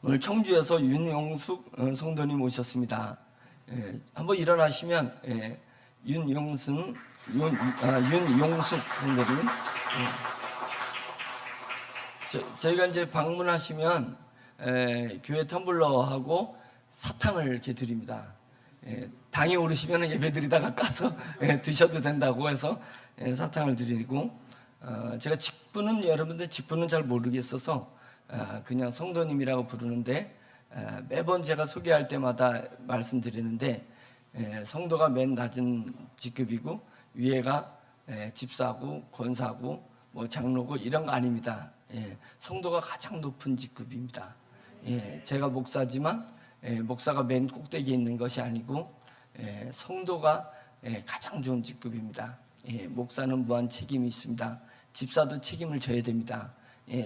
오늘 청주에서 윤용숙 성도님 오셨습니다. 한번 일어나시면 윤용숙 성도님. 저희가 이제 방문하시면 교회 텀블러하고 사탕을 이렇게 드립니다. 당이 오르시면 예배드리다가 까서 드셔도 된다고 해서 사탕을 드리고, 제가 직분은 여러분들 직분은 잘 모르겠어서 그냥 성도님이라고 부르는데, 매번 제가 소개할 때마다 말씀드리는데, 성도가 맨 낮은 직급이고 위에가 집사고 권사고 뭐 장로고 이런 거 아닙니다. 성도가 가장 높은 직급입니다. 제가 목사지만 목사가 맨 꼭대기에 있는 것이 아니고 성도가 가장 좋은 직급입니다. 목사는 무한 책임이 있습니다. 집사도 책임을 져야 됩니다.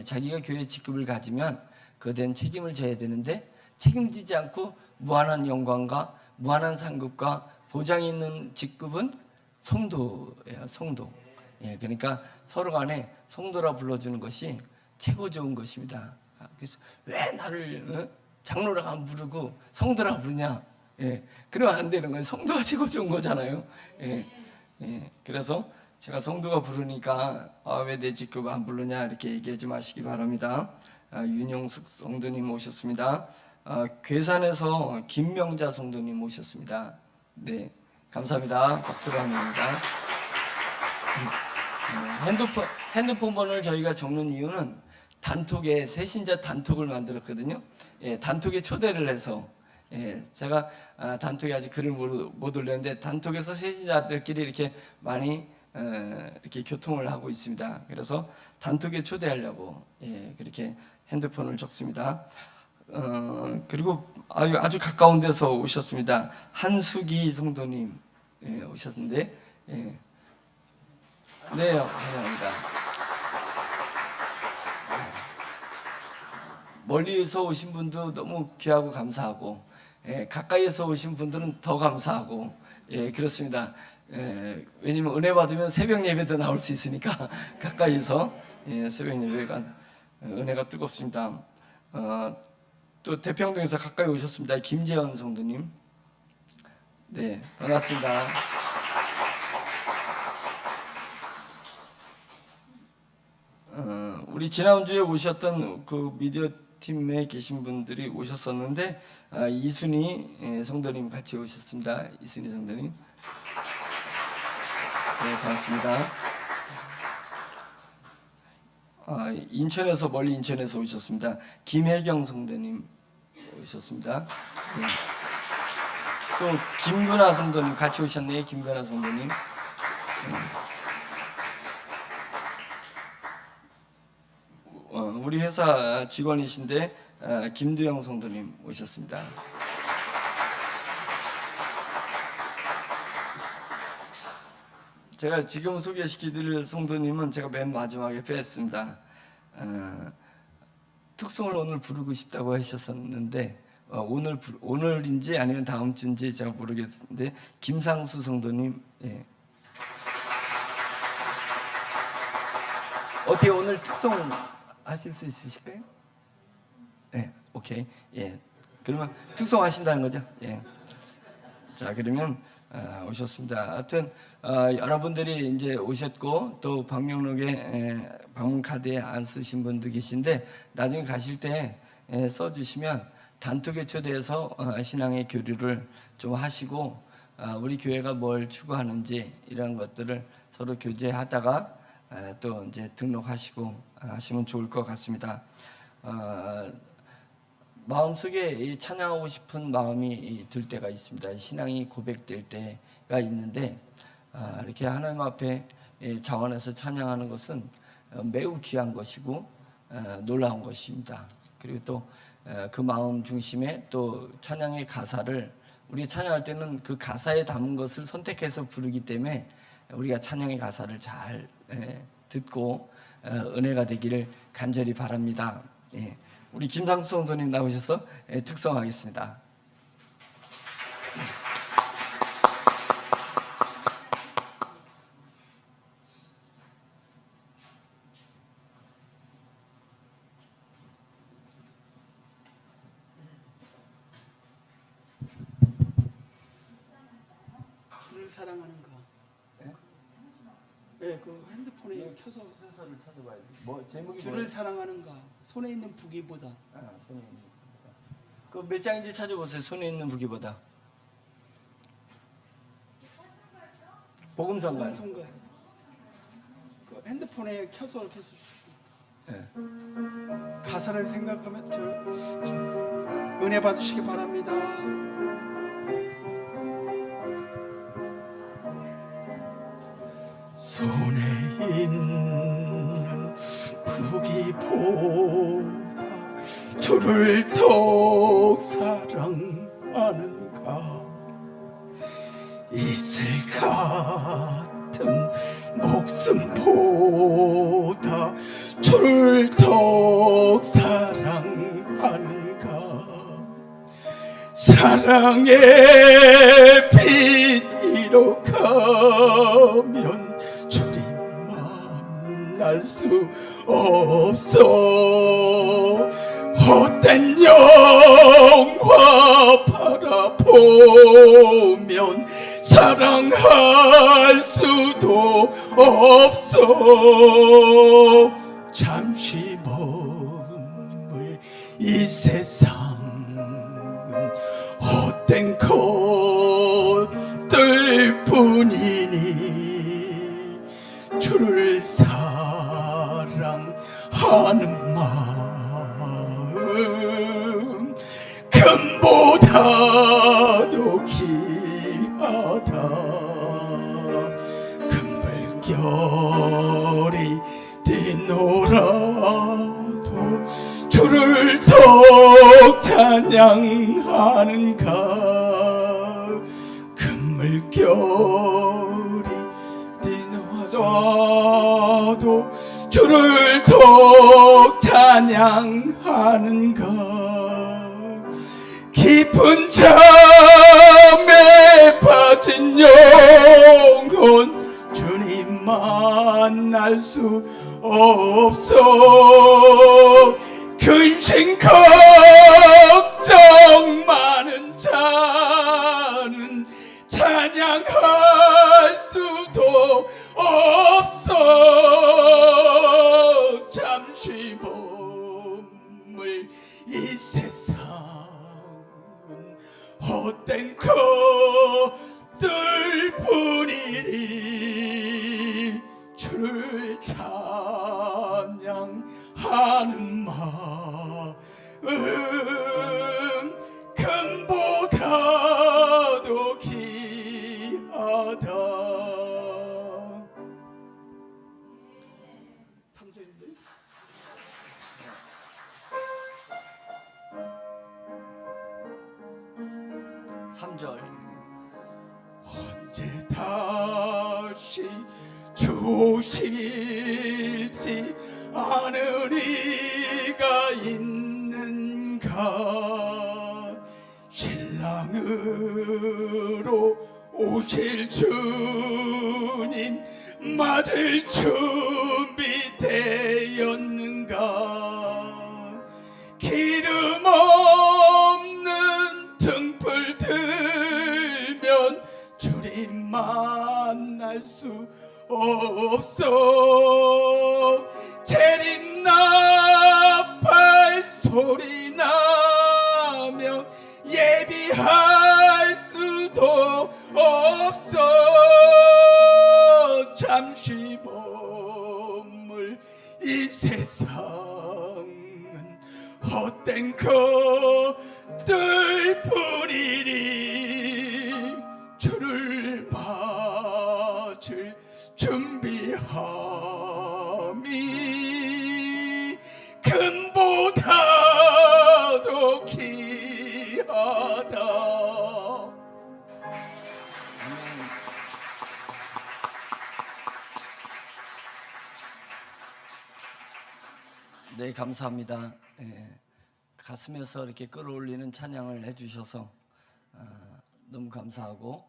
자기가 교회 직급을 가지면 그에 대한 책임을 져야 되는데, 책임지지 않고 무한한 영광과 무한한 상급과 보장이 있는 직급은 성도예요. 성도. 그러니까 서로 간에 성도라 불러주는 것이 최고 좋은 것입니다. 그래서 왜 나를 장로라고 안 부르고 성도라고 부르냐? 그러면 안 되는 거예요. 성도가 최고 좋은 거잖아요. 그래서 제가 성도가 부르니까 왜 내 직급 안 부르냐 이렇게 얘기하지 마시기 바랍니다. 윤용숙 성도님 오셨습니다. 괴산에서 김명자 성도님 오셨습니다. 네, 감사합니다. 박수로 합니다. 핸드폰 번호를 저희가 적는 이유는 단톡에 새신자 단톡을 만들었거든요. 단톡에 초대를 해서, 제가 단톡에 아직 글을 못 올렸는데 단톡에서 새신자들끼리 이렇게 많이 이렇게 교통을 하고 있습니다. 그래서 단톡에 초대하려고 그렇게 핸드폰을 적습니다. 그리고 아주 가까운 데서 오셨습니다. 한수기 성도님 오셨는데, 네, 환영합니다. 멀리서 오신 분도 너무 귀하고 감사하고, 가까이에서 오신 분들은 더 감사하고, 그렇습니다. 왜냐면 은혜 받으면 새벽 예배도 나올 수 있으니까 가까이서 새벽 예배가 은혜가 뜨겁습니다. 또 대평동에서 가까이 오셨습니다. 김재현 성도님, 네, 반갑습니다. 우리 지난주에 오셨던 그 미디어 팀에 계신 분들이 오셨었는데, 이순희 성도님 같이 오셨습니다. 이순희 성도님, 네, 반갑습니다. 인천에서 멀리 인천에서 오셨습니다. 김혜경 성도님 오셨습니다. 네. 또 김근아 성도님 같이 오셨네요. 김근아 성도님. 우리 회사 직원이신데 김두영 성도님 오셨습니다. 제가 지금 소개시켜드릴 성도님은 제가 맨 마지막에 뺐습니다. 특송을 오늘 부르고 싶다고 하셨었는데, 오늘인지 아니면 다음 주인지 제가 모르겠는데, 김상수 성도님, 어떻게 오늘 특송 하실 수 있으실까요? 네, 오케이. 그러면 특송 하신다는 거죠? 자, 그러면 오셨습니다. 하여튼 여러분들이 이제 오셨고, 또 방명록에 방문 카드에 안 쓰신 분도 계신데, 나중에 가실 때 써주시면 단톡에 초대해서 신앙의 교류를 좀 하시고, 우리 교회가 뭘 추구하는지 이런 것들을 서로 교제하다가 또 이제 등록하시고 하시면 좋을 것 같습니다. 마음속에 찬양하고 싶은 마음이 들 때가 있습니다. 신앙이 고백될 때가 있는데, 이렇게 하나님 앞에 자원해서 찬양하는 것은 매우 귀한 것이고 놀라운 것입니다. 그리고 또 그 마음 중심에 또 찬양의 가사를, 우리 찬양할 때는 그 가사에 담은 것을 선택해서 부르기 때문에 우리가 찬양의 가사를 잘 듣고 은혜가 되기를 간절히 바랍니다. 우리 김상수 성도님 나오셔서 특성하겠습니다. 사랑하는가. 예? 네, 그 핸드폰에 켜서 순서를 찾아봐야지. 뭐 제목이 주를 뭐예요? 사랑하는가. 손에 있는 부기보다. 아, 손에 있는 부기보다. 그 몇 장인지 찾아보세요. 손에 있는 부기보다. 복음성가요. 성가. 그 핸드폰에 켜서 이렇게 해서 예. 가사를 생각하면 저 은혜 받으시기 바랍니다. 손에 있는 부기보다 주를 더욱 사랑하는가. 이슬 같은 목숨보다 주를 더욱 사랑하는가. 사랑의 빛 이룩하면 주님 만날 수 없어. 헛된 영화 바라보면 사랑할 수도 없어. 잠시 머물 이 세상은 헛된 것들 뿐이니 주를 사랑하는 마음 금보다도 귀하다. 금물결이 뛰놀아도 주를 더욱 찬양하는가. 금물결이 뛰놀아도 주를 더욱 찬양하는가. 깊은 잠에 빠진 영혼 주님 만날 수 없어. 근심 걱정 많은 자는 찬양할 수도 없어. 잠시 머물 이 세상은 헛된 것들 뿐이니 주를 찬양하는 마음 금보다도 귀하다. 3절인데 3절. 언제 다시 주실지 아느리가 있는가. 신랑으로 오실 주님 맞을 준비되었는가. 기름 없는 등불 들면 주님 만날 수 없어. 재림나팔 소리 나면 예비할 수도 없어. 잠시 머물 이 세상은 헛된 것들 뿐이니 주를 맞을 준비함이 금보다도 귀하다. 네, 감사합니다. 가슴에서 이렇게 끌어올리는 찬양을 해주셔서 너무 감사하고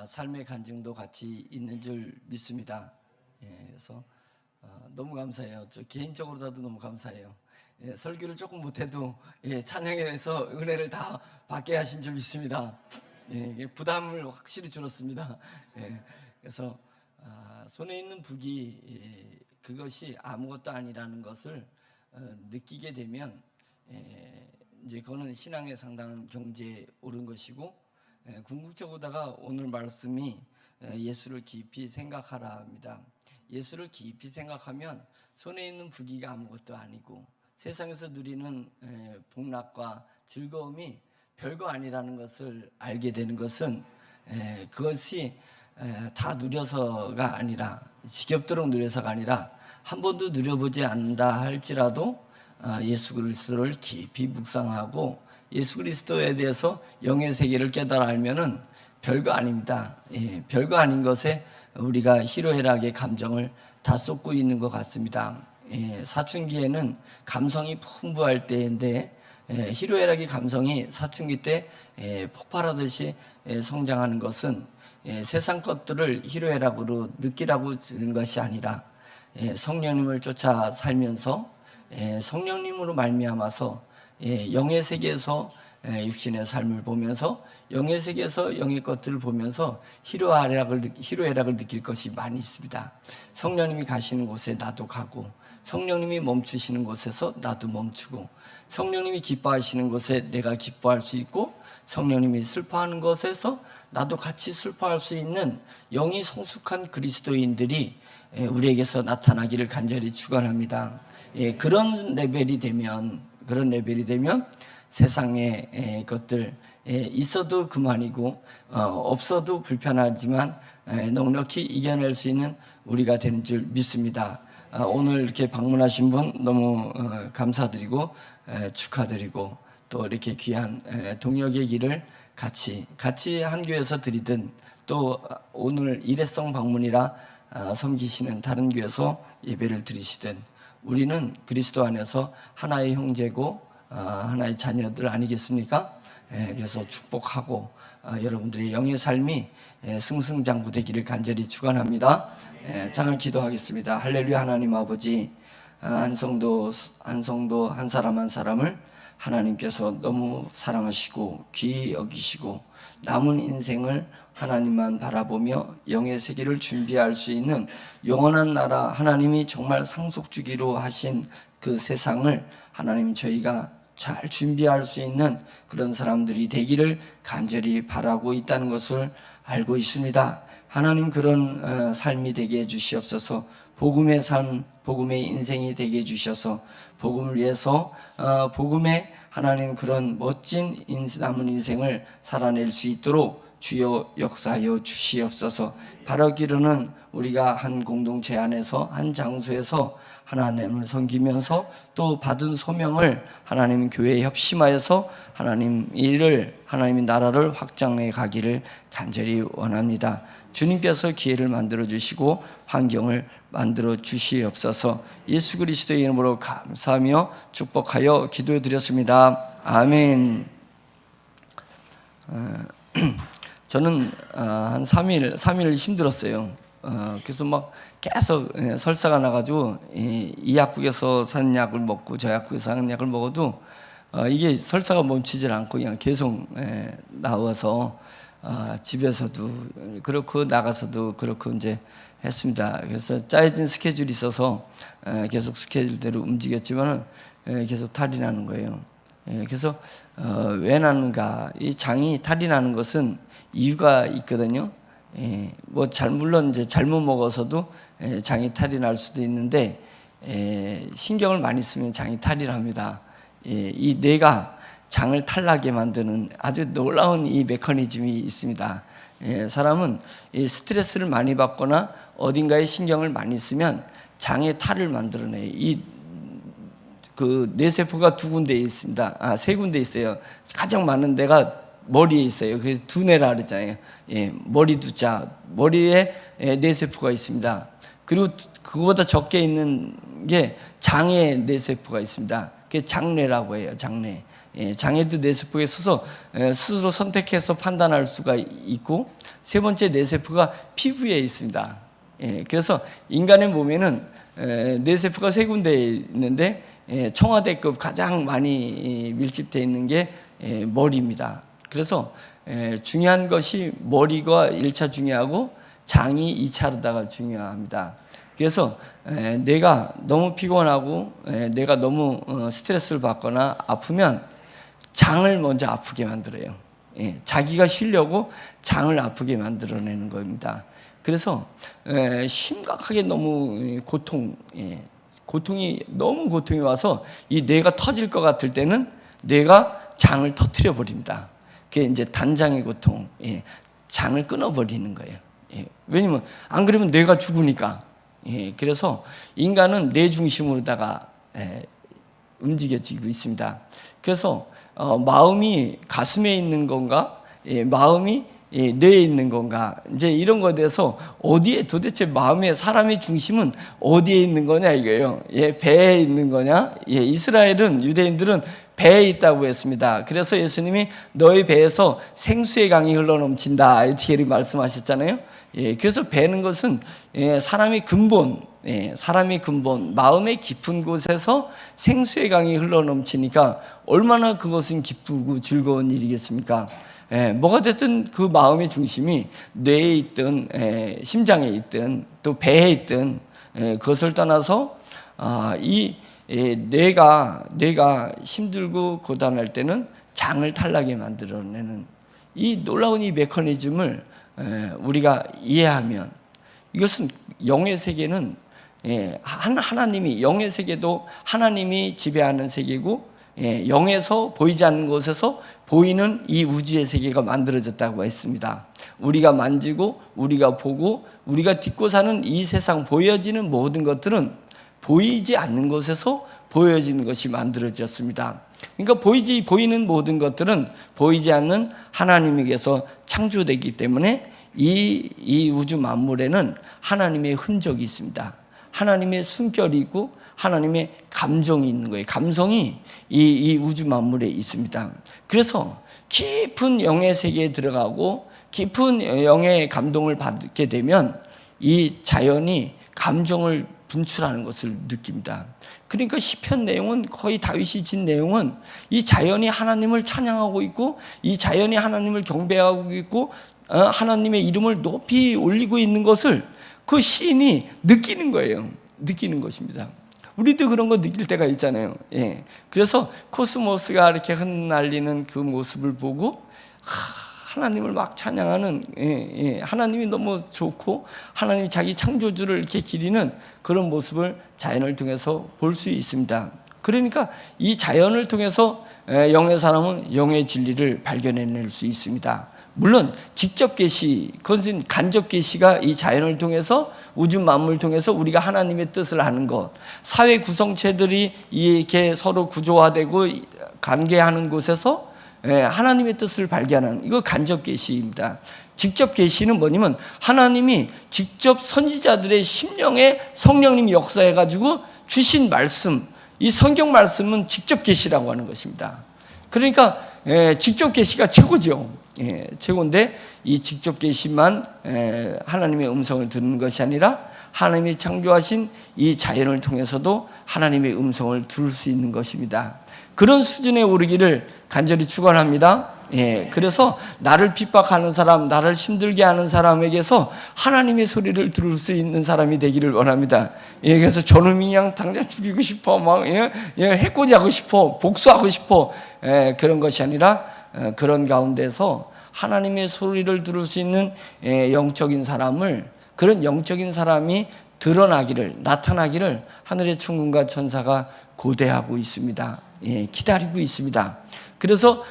삶의 간증도 같이 있는 줄 믿습니다. 그래서 너무 감사해요. 저 개인적으로라도 너무 감사해요. 설교를 조금 못해도 찬양에서 은혜를 다 받게 하신 줄 믿습니다. 예, 이게 부담을 확실히 줄었습니다. 예, 그래서 손에 있는 북이 그것이 아무것도 아니라는 것을 느끼게 되면 이제 그거는 신앙에 상당한 경지에 오른 것이고, 궁극적으로다가 오늘 말씀이 예수를 깊이 생각하라 합니다. 예수를 깊이 생각하면 손에 있는 부귀가 아무것도 아니고 세상에서 누리는 복락과 즐거움이 별거 아니라는 것을 알게 되는 것은 그것이 다 누려서가 아니라, 지겹도록 누려서가 아니라 한 번도 누려보지 않는다 할지라도 예수 그리스도를 깊이 묵상하고 예수 그리스도에 대해서 영의 세계를 깨달아 알면은 별거 아닙니다. 별거 아닌 것에 우리가 희로애락의 감정을 다 쏟고 있는 것 같습니다. 사춘기에는 감성이 풍부할 때인데 희로애락의 감성이 사춘기 때 폭발하듯이 성장하는 것은 세상 것들을 희로애락으로 느끼라고 주는 것이 아니라 성령님을 쫓아 살면서 성령님으로 말미암아서 영의 세계에서 육신의 삶을 보면서 영의 세계에서 영의 것들을 보면서 희로애락을 느낄 것이 많이 있습니다. 성령님이 가시는 곳에 나도 가고, 성령님이 멈추시는 곳에서 나도 멈추고, 성령님이 기뻐하시는 곳에 내가 기뻐할 수 있고, 성령님이 슬퍼하는 곳에서 나도 같이 슬퍼할 수 있는 영이 성숙한 그리스도인들이 우리에게서 나타나기를 간절히 축원합니다. 그런 레벨이 되면 세상의 것들 있어도 그만이고 없어도 불편하지만 넉넉히 이겨낼 수 있는 우리가 되는 줄 믿습니다. 오늘 이렇게 방문하신 분 너무 감사드리고 축하드리고, 또 이렇게 귀한 동역의 길을 같이 한 교회에서 드리든, 또 오늘 일회성 방문이라 섬기시는 다른 교회에서 예배를 드리시든, 우리는 그리스도 안에서 하나의 형제고 하나의 자녀들 아니겠습니까? 그래서 축복하고 여러분들의 영의 삶이 승승장구되기를 간절히 축원합니다. 장을 기도하겠습니다. 할렐루야. 하나님 아버지, 한 성도 한 사람 한 사람을 하나님께서 너무 사랑하시고 귀히 여기시고 남은 인생을 하나님만 바라보며 영의 세계를 준비할 수 있는 영원한 나라, 하나님이 정말 상속주기로 하신 그 세상을 하나님 저희가 잘 준비할 수 있는 그런 사람들이 되기를 간절히 바라고 있다는 것을 알고 있습니다. 하나님 그런 삶이 되게 해주시옵소서. 복음의 삶, 복음의 인생이 되게 해주셔서 복음을 위해서 복음의 하나님 그런 멋진 남은 인생을 살아낼 수 있도록 주여 역사하여 주시옵소서. 바라기로는 우리가 한 공동체 안에서 한 장소에서 하나님을 섬기면서 또 받은 소명을 하나님 교회에 협심하여서 하나님 일을, 하나님의 나라를 확장해 가기를 간절히 원합니다. 주님께서 기회를 만들어 주시고 환경을 만들어 주시옵소서. 예수 그리스도의 이름으로 감사하며 축복하여 기도해 드렸습니다. 아멘. 저는 한 3일 힘들었어요. 그래서 막 계속 설사가 나가지고 이 약국에서 산 약을 먹고 저 약국에서 산 약을 먹어도 이게 설사가 멈추질 않고 그냥 계속 나와서 집에서도 그렇고 나가서도 그렇고 이제 했습니다. 그래서 짜여진 스케줄이 있어서 계속 스케줄대로 움직였지만 계속 탈이 나는 거예요. 그래서 왜 나는가? 이 장이 탈이 나는 것은 이유가 있거든요. 물론 이제 잘못 먹어서도 장이 탈이 날 수도 있는데 신경을 많이 쓰면 장이 탈이 납니다. 이 뇌가 장을 탈나게 만드는 아주 놀라운 이 메커니즘이 있습니다. 사람은 이 스트레스를 많이 받거나 어딘가에 신경을 많이 쓰면 장의 탈을 만들어내요. 그 뇌세포가 두 군데에 있습니다. 세 군데 있어요. 가장 많은 데가 머리에 있어요. 그래서 두뇌라 그랬잖아요. 머리 두자, 머리에 뇌세포가 있습니다. 그리고 그거보다 적게 있는 게 장에 뇌세포가 있습니다. 그게 장뇌라고 해요. 장뇌. 장에도 뇌세포가 있어서 스스로 선택해서 판단할 수가 있고, 세 번째 뇌세포가 피부에 있습니다. 그래서 인간의 몸에는 뇌세포가 세 군데에 있는데 청와대급 가장 많이 밀집되어 있는 게 머리입니다. 그래서 중요한 것이 머리가 1차 중요하고 장이 2차로다가 중요합니다. 그래서 내가 너무 피곤하고 내가 너무 스트레스를 받거나 아프면 장을 먼저 아프게 만들어요. 자기가 쉬려고 장을 아프게 만들어내는 겁니다. 그래서 심각하게 너무 고통이 너무 고통이 와서 이 뇌가 터질 것 같을 때는 뇌가 장을 터뜨려 버립니다. 그게 이제 단장의 고통, 장을 끊어버리는 거예요. 왜냐면 안 그러면 뇌가 죽으니까. 그래서 인간은 뇌 중심으로다가 움직여지고 있습니다. 그래서 마음이 가슴에 있는 건가, 마음이 뇌에 있는 건가, 이제 이런 거에 대해서 어디에 도대체 마음의 사람의 중심은 어디에 있는 거냐 이거예요. 배에 있는 거냐? 이스라엘은 유대인들은 배에 있다고 했습니다. 그래서 예수님이 너희 배에서 생수의 강이 흘러넘친다 이렇게 말씀하셨잖아요. 그래서 배는 것은 사람의 근본, 마음의 깊은 곳에서 생수의 강이 흘러넘치니까 얼마나 그것은 기쁘고 즐거운 일이겠습니까? 뭐가 됐든 그 마음의 중심이 뇌에 있든 심장에 있든 또 배에 있든 그것을 떠나서 이 뇌가 힘들고 고단할 때는 장을 탈나게 만들어내는 이 놀라운 이 메커니즘을 우리가 이해하면, 이것은 영의 세계는 하나님이, 영의 세계도 하나님이 지배하는 세계고 영에서 보이지 않는 곳에서 보이는 이 우주의 세계가 만들어졌다고 했습니다. 우리가 만지고 우리가 보고 우리가 딛고 사는 이 세상 보여지는 모든 것들은 보이지 않는 곳에서 보여지는 것이 만들어졌습니다. 그러니까 보이는 모든 것들은 보이지 않는 하나님에게서 창조되기 때문에 이 우주 만물에는 하나님의 흔적이 있습니다. 하나님의 숨결이 있고 하나님의 감정이 있는 거예요. 감성이 이 우주 만물에 있습니다. 그래서 깊은 영의 세계에 들어가고 깊은 영의 감동을 받게 되면 이 자연이 감정을 분출하는 것을 느낍니다. 그러니까 시편 내용은, 거의 다윗이 진 내용은 이 자연이 하나님을 찬양하고 있고 이 자연이 하나님을 경배하고 있고 하나님의 이름을 높이 올리고 있는 것을 그 시인이 느끼는 거예요. 느끼는 것입니다. 우리도 그런 거 느낄 때가 있잖아요. 그래서 코스모스가 이렇게 흩날리는 그 모습을 보고 하나님을 막 찬양하는, 하나님이 너무 좋고 하나님이 자기 창조주를 이렇게 기리는 그런 모습을 자연을 통해서 볼 수 있습니다. 그러니까 이 자연을 통해서 영의 사람은 영의 진리를 발견해낼 수 있습니다. 물론 직접 계시, 그것은 간접 계시가 이 자연을 통해서, 우주 만물을 통해서 우리가 하나님의 뜻을 아는 것, 사회 구성체들이 이렇게 서로 구조화되고 관계하는 곳에서 하나님의 뜻을 발견하는, 이거 간접 계시입니다. 직접 계시는 뭐냐면 하나님이 직접 선지자들의 심령에 성령님이 역사해가지고 주신 말씀, 이 성경 말씀은 직접 계시라고 하는 것입니다. 그러니까 직접 계시가 최고죠. 최고인데 이 직접 계시만 하나님의 음성을 듣는 것이 아니라 하나님이 창조하신 이 자연을 통해서도 하나님의 음성을 들을 수 있는 것입니다. 그런 수준에 오르기를 간절히 축원합니다. 그래서 나를 핍박하는 사람, 나를 힘들게 하는 사람에게서 하나님의 소리를 들을 수 있는 사람이 되기를 원합니다. 그래서 저놈이 그냥 당장 죽이고 싶어, 막 해코지하고 싶어, 복수하고 싶어, 그런 것이 아니라 그런 가운데서 하나님의 소리를 들을 수 있는 영적인 사람을, 그런 영적인 사람이 드러나기를, 나타나기를 하늘의 천군과 천사가 고대하고 있습니다. 기다리고 있습니다. 그래서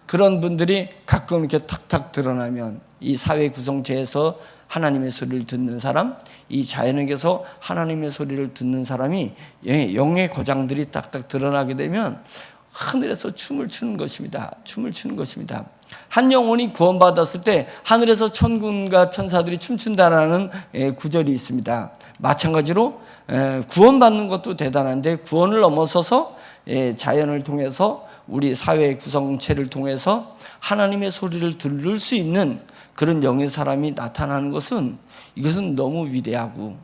그런 분들이 가끔 이렇게 탁탁 드러나면 이 사회 구성체에서 하나님의 소리를 듣는 사람, 이 자연에게서 하나님의 소리를 듣는 사람이 영의 거장들이 딱딱 드러나게 되면 하늘에서 춤을 추는 것입니다. 춤을 추는 것입니다. 한 영혼이 구원받았을 때 하늘에서 천군과 천사들이 춤춘다라는 구절이 있습니다. 마찬가지로 구원받는 것도 대단한데 구원을 넘어서서 자연을 통해서 우리 사회 구성체를 통해서 하나님의 소리를 들을 수 있는 그런 영의 사람이 나타나는 것은, 이것은 너무 위대하고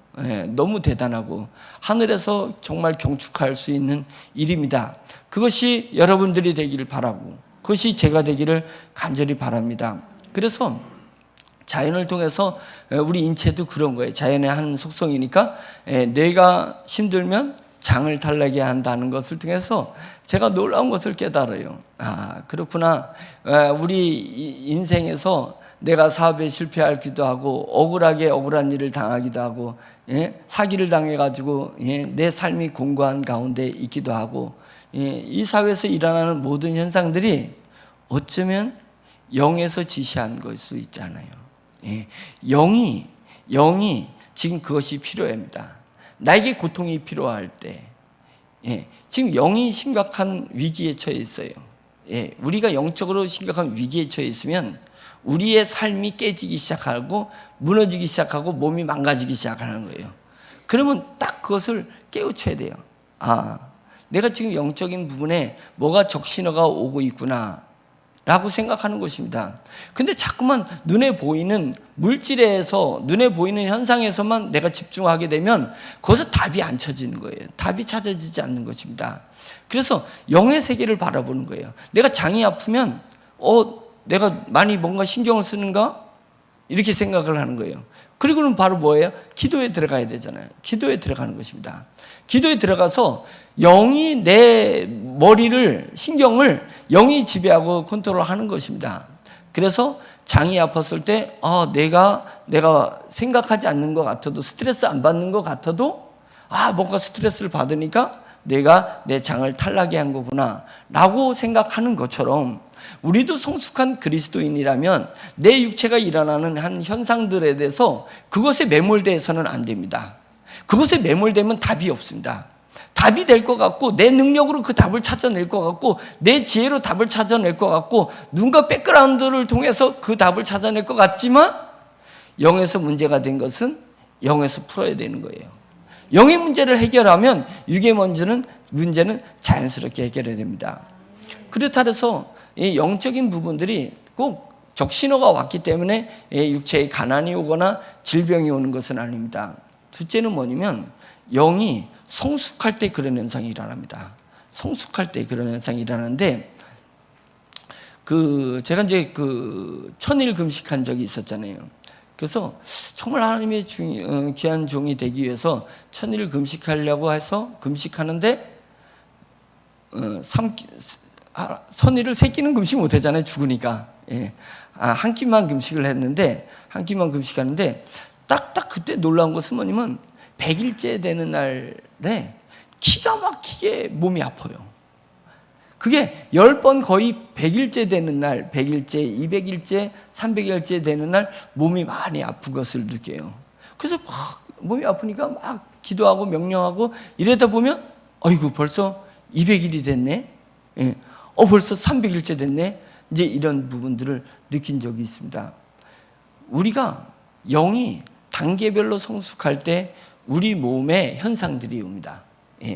너무 대단하고 하늘에서 정말 경축할 수 있는 일입니다. 그것이 여러분들이 되기를 바라고, 그것이 제가 되기를 간절히 바랍니다. 그래서 자연을 통해서 우리 인체도 그런 거예요. 자연의 한 속성이니까 뇌가 힘들면 장을 탈나게 한다는 것을 통해서 제가 놀라운 것을 깨달아요. 아, 그렇구나. 우리 인생에서 내가 사업에 실패하기도 하고 억울한 일을 당하기도 하고 사기를 당해가지고 내 삶이 공고한 가운데 있기도 하고 이 사회에서 일어나는 모든 현상들이 어쩌면 영에서 지시한 걸 수 있잖아요. 영이 지금 그것이 필요합니다. 나에게 고통이 필요할 때 지금 영이 심각한 위기에 처해 있어요. 우리가 영적으로 심각한 위기에 처해 있으면 우리의 삶이 깨지기 시작하고 무너지기 시작하고 몸이 망가지기 시작하는 거예요. 그러면 딱 그것을 깨우쳐야 돼요. 아, 내가 지금 영적인 부분에 뭐가 적신호가 오고 있구나 라고 생각하는 것입니다. 근데 자꾸만 눈에 보이는 물질에서, 눈에 보이는 현상에서만 내가 집중하게 되면 거기서 답이 안 찾아지는 거예요. 답이 찾아지지 않는 것입니다. 그래서 영의 세계를 바라보는 거예요. 내가 장이 아프면 내가 많이 뭔가 신경을 쓰는가? 이렇게 생각을 하는 거예요. 그리고는 바로 뭐예요? 기도에 들어가야 되잖아요. 기도에 들어가는 것입니다. 기도에 들어가서 영이 내 머리를, 신경을 영이 지배하고 컨트롤하는 것입니다. 그래서 장이 아팠을 때 내가 생각하지 않는 것 같아도, 스트레스 안 받는 것 같아도 뭔가 스트레스를 받으니까 내가 내 장을 탈나게 한 거구나 라고 생각하는 것처럼, 우리도 성숙한 그리스도인이라면 내 육체가 일어나는 한 현상들에 대해서 그것에 매몰돼서는 안 됩니다. 그것에 매몰되면 답이 없습니다. 답이 될 것 같고, 내 능력으로 그 답을 찾아낼 것 같고, 내 지혜로 답을 찾아낼 것 같고, 누군가 백그라운드를 통해서 그 답을 찾아낼 것 같지만, 영에서 문제가 된 것은 영에서 풀어야 되는 거예요. 영의 문제를 해결하면 육의 문제는 자연스럽게 해결해야 됩니다. 그렇다 해서 이 영적인 부분들이 꼭 적신호가 왔기 때문에 육체에 가난이 오거나 질병이 오는 것은 아닙니다. 둘째는 뭐냐면, 영이 성숙할 때 그런 현상이 일어납니다. 성숙할 때 그런 현상이 일어나는데, 제가 이제 1000일 금식한 적이 있었잖아요. 그래서 정말 하나님의 귀한 종이 되기 위해서 1000일 금식하려고 해서 금식하는데, 1000일을 3끼는 금식 못 하잖아요, 죽으니까. 한 끼만 금식을 했는데, 한 끼만 금식하는데, 딱 그때 놀라운 것은 뭐냐면, 100일째 되는 날에 기가 막히게 몸이 아파요. 그게 10번 거의 100일째 되는 날, 100일째, 200일째, 300일째 되는 날 몸이 많이 아픈 것을 느껴요. 그래서 막 몸이 아프니까 막 기도하고 명령하고 이러다 보면 어이구 벌써 200일이 됐네. 벌써 300일째 됐네. 이제 이런 부분들을 느낀 적이 있습니다. 우리가 영이 단계별로 성숙할 때 우리 몸에 현상들이 옵니다.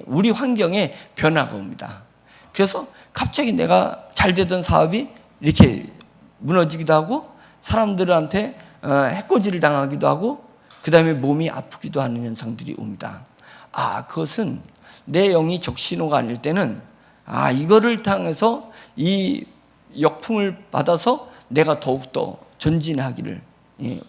우리 환경에 변화가 옵니다. 그래서 갑자기 내가 잘 되던 사업이 이렇게 무너지기도 하고, 사람들한테 해코지를 당하기도 하고, 그 다음에 몸이 아프기도 하는 현상들이 옵니다. 그것은 내 영이 적신호가 아닐 때는 이거를 통해서 이 역풍을 받아서 내가 더욱더 전진하기를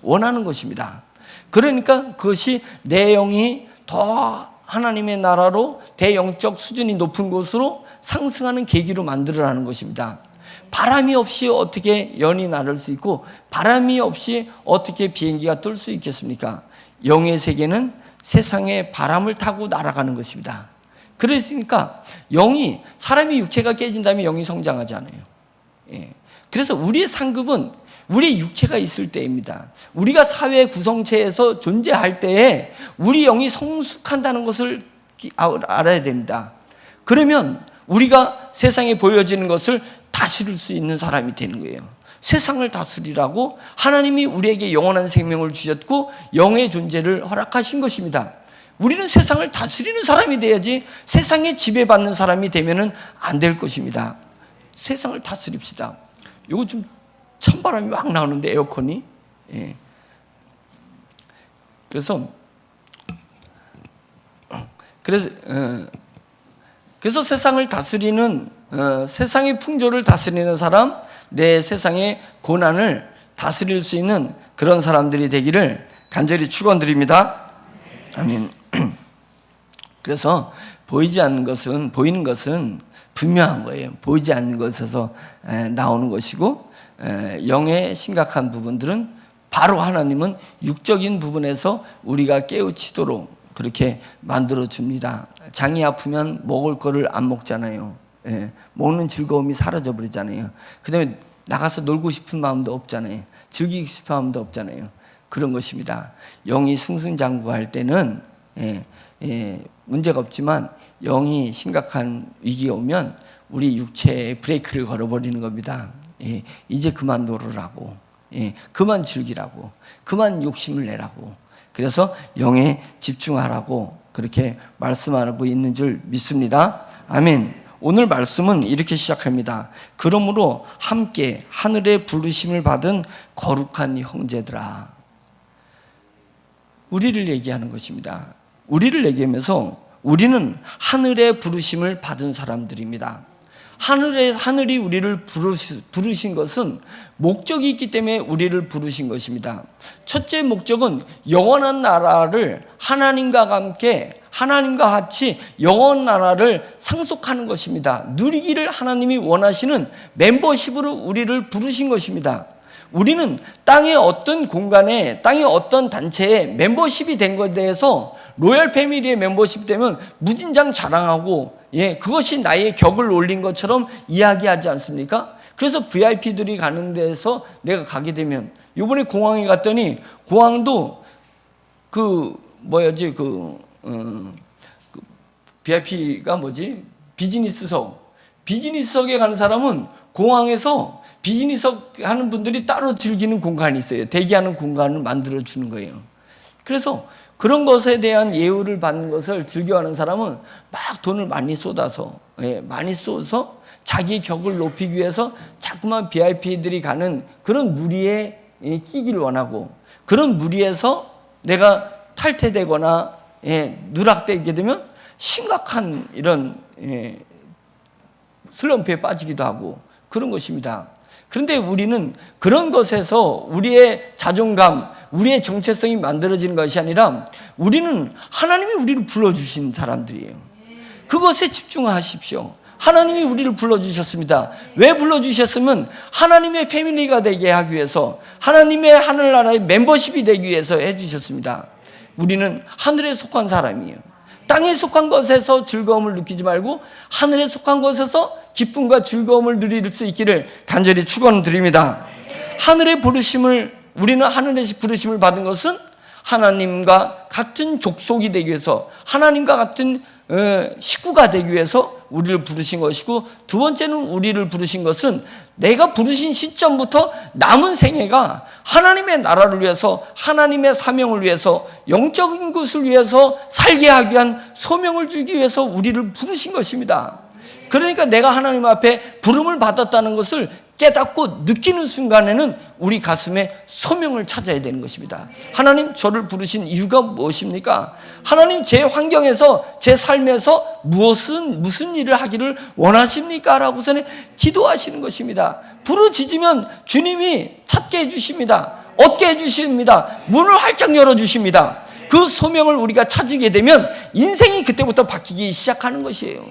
원하는 것입니다. 그러니까 그것이 내 영이 더 하나님의 나라로 대영적 수준이 높은 곳으로 상승하는 계기로 만들어라는 것입니다. 바람이 없이 어떻게 연이 나를 수 있고, 바람이 없이 어떻게 비행기가 뜰 수 있겠습니까? 영의 세계는 세상에 바람을 타고 날아가는 것입니다. 그랬으니까 사람이 육체가 깨진다면 영이 성장하지 않아요. 그래서 우리의 상급은 우리의 육체가 있을 때입니다. 우리가 사회 구성체에서 존재할 때에 우리 영이 성숙한다는 것을 알아야 됩니다. 그러면 우리가 세상에 보여지는 것을 다스릴 수 있는 사람이 되는 거예요. 세상을 다스리라고 하나님이 우리에게 영원한 생명을 주셨고 영의 존재를 허락하신 것입니다. 우리는 세상을 다스리는 사람이 돼야지 세상에 지배받는 사람이 되면은 안 될 것입니다. 세상을 다스립시다. 이거 좀 찬바람이 막 나오는데 에어컨이. 그래서 세상을 다스리는 세상의 풍조를 다스리는 사람, 내 세상의 고난을 다스릴 수 있는 그런 사람들이 되기를 간절히 축원드립니다. 아멘. 그래서 보이는 것은 분명한 거예요. 보이지 않는 것에서 나오는 것이고, 영의 심각한 부분들은 바로 하나님은 육적인 부분에서 우리가 깨우치도록 그렇게 만들어 줍니다. 장이 아프면 먹을 거를 안 먹잖아요. 먹는 즐거움이 사라져 버리잖아요. 그 다음에 나가서 놀고 싶은 마음도 없잖아요. 즐기고 싶은 마음도 없잖아요. 그런 것입니다. 영이 승승장구할 때는 문제가 없지만 영이 심각한 위기가 오면 우리 육체에 브레이크를 걸어버리는 겁니다. 이제 그만 놀으라고, 그만 즐기라고, 그만 욕심을 내라고. 그래서 영에 집중하라고 그렇게 말씀하고 있는 줄 믿습니다. 아멘. 오늘 말씀은 이렇게 시작합니다. 그러므로 함께 하늘의 부르심을 받은 거룩한 형제들아. 우리를 얘기하는 것입니다. 우리를 얘기하면서 우리는 하늘의 부르심을 받은 사람들입니다. 하늘이 우리를 부르신 것은 목적이 있기 때문에 우리를 부르신 것입니다. 첫째 목적은 영원한 나라를 하나님과 같이 영원 나라를 상속하는 것입니다. 누리기를 하나님이 원하시는 멤버십으로 우리를 부르신 것입니다. 우리는 땅의 어떤 공간에, 땅의 어떤 단체에 멤버십이 된 것에 대해서 로열 패밀리의 멤버십 되면 무진장 자랑하고, 그것이 나의 격을 올린 것처럼 이야기하지 않습니까? 그래서 VIP들이 가는 데서 내가 가게 되면, 이번에 공항에 갔더니 공항도 VIP가 비즈니스석에 가는 사람은 공항에서 비즈니스석 하는 분들이 따로 즐기는 공간이 있어요. 대기하는 공간을 만들어 주는 거예요. 그래서 그런 것에 대한 예우를 받는 것을 즐겨하는 사람은 막 돈을 많이 쏟아서 자기의 격을 높이기 위해서 자꾸만 VIP들이 가는 그런 무리에 끼기를 원하고, 그런 무리에서 내가 탈퇴되거나 누락되게 되면 심각한 이런 슬럼프에 빠지기도 하고 그런 것입니다. 그런데 우리는 그런 것에서 우리의 자존감, 우리의 정체성이 만들어지는 것이 아니라 우리는 하나님이 우리를 불러주신 사람들이에요. 그것에 집중하십시오. 하나님이 우리를 불러주셨습니다. 왜 불러주셨으면 하나님의 패밀리가 되게 하기 위해서, 하나님의 하늘나라의 멤버십이 되기 위해서 해주셨습니다. 우리는 하늘에 속한 사람이에요. 땅에 속한 것에서 즐거움을 느끼지 말고 하늘에 속한 것에서 기쁨과 즐거움을 누릴 수 있기를 간절히 축원드립니다. 우리는 하늘의 부르심을 받은 것은 하나님과 같은 족속이 되기 위해서, 하나님과 같은 식구가 되기 위해서 우리를 부르신 것이고, 두 번째는 우리를 부르신 것은 내가 부르신 시점부터 남은 생애가 하나님의 나라를 위해서, 하나님의 사명을 위해서, 영적인 것을 위해서 살게 하기 위한 소명을 주기 위해서 우리를 부르신 것입니다. 그러니까 내가 하나님 앞에 부름을 받았다는 것을 깨닫고 느끼는 순간에는 우리 가슴에 소명을 찾아야 되는 것입니다. 하나님, 저를 부르신 이유가 무엇입니까? 하나님, 제 환경에서, 제 삶에서 무슨 일을 하기를 원하십니까? 라고서는 기도하시는 것입니다. 부르짖으면 주님이 찾게 해주십니다. 얻게 해주십니다. 문을 활짝 열어주십니다. 그 소명을 우리가 찾게 되면 인생이 그때부터 바뀌기 시작하는 것이에요.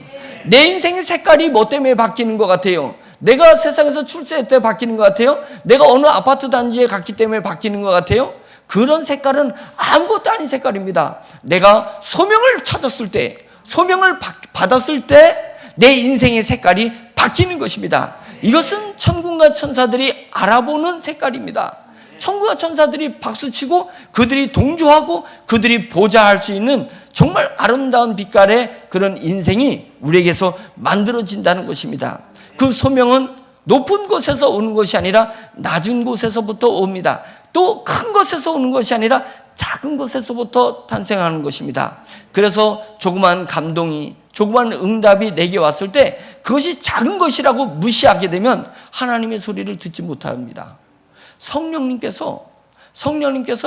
내 인생의 색깔이 뭐 때문에 바뀌는 것 같아요? 내가 세상에서 출세할 때 바뀌는 것 같아요? 내가 어느 아파트 단지에 갔기 때문에 바뀌는 것 같아요? 그런 색깔은 아무것도 아닌 색깔입니다. 내가 소명을 찾았을 때, 소명을 받았을 때 내 인생의 색깔이 바뀌는 것입니다. 이것은 천군과 천사들이 알아보는 색깔입니다. 천군과 천사들이 박수치고 그들이 동조하고 그들이 보좌할 수 있는 정말 아름다운 빛깔의 그런 인생이 우리에게서 만들어진다는 것입니다. 그 소명은 높은 곳에서 오는 것이 아니라 낮은 곳에서부터 옵니다. 또 큰 곳에서 오는 것이 아니라 작은 곳에서부터 탄생하는 것입니다. 그래서 조그만 감동이, 조그만 응답이 내게 왔을 때 그것이 작은 것이라고 무시하게 되면 하나님의 소리를 듣지 못합니다. 성령님께서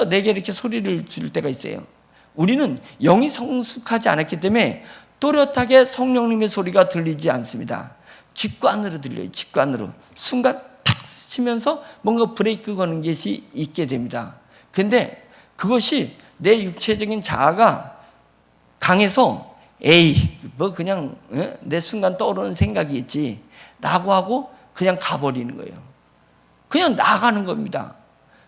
내게 이렇게 소리를 줄 때가 있어요. 우리는 영이 성숙하지 않았기 때문에 또렷하게 성령님의 소리가 들리지 않습니다. 직관으로 들려요. 직관으로. 순간 탁 스치면서 뭔가 브레이크 거는 것이 있게 됩니다. 근데 그것이 내 육체적인 자아가 강해서 에이 뭐 그냥 내 순간 떠오르는 생각이겠지 라고 하고 그냥 가버리는 거예요. 그냥 나가는 겁니다.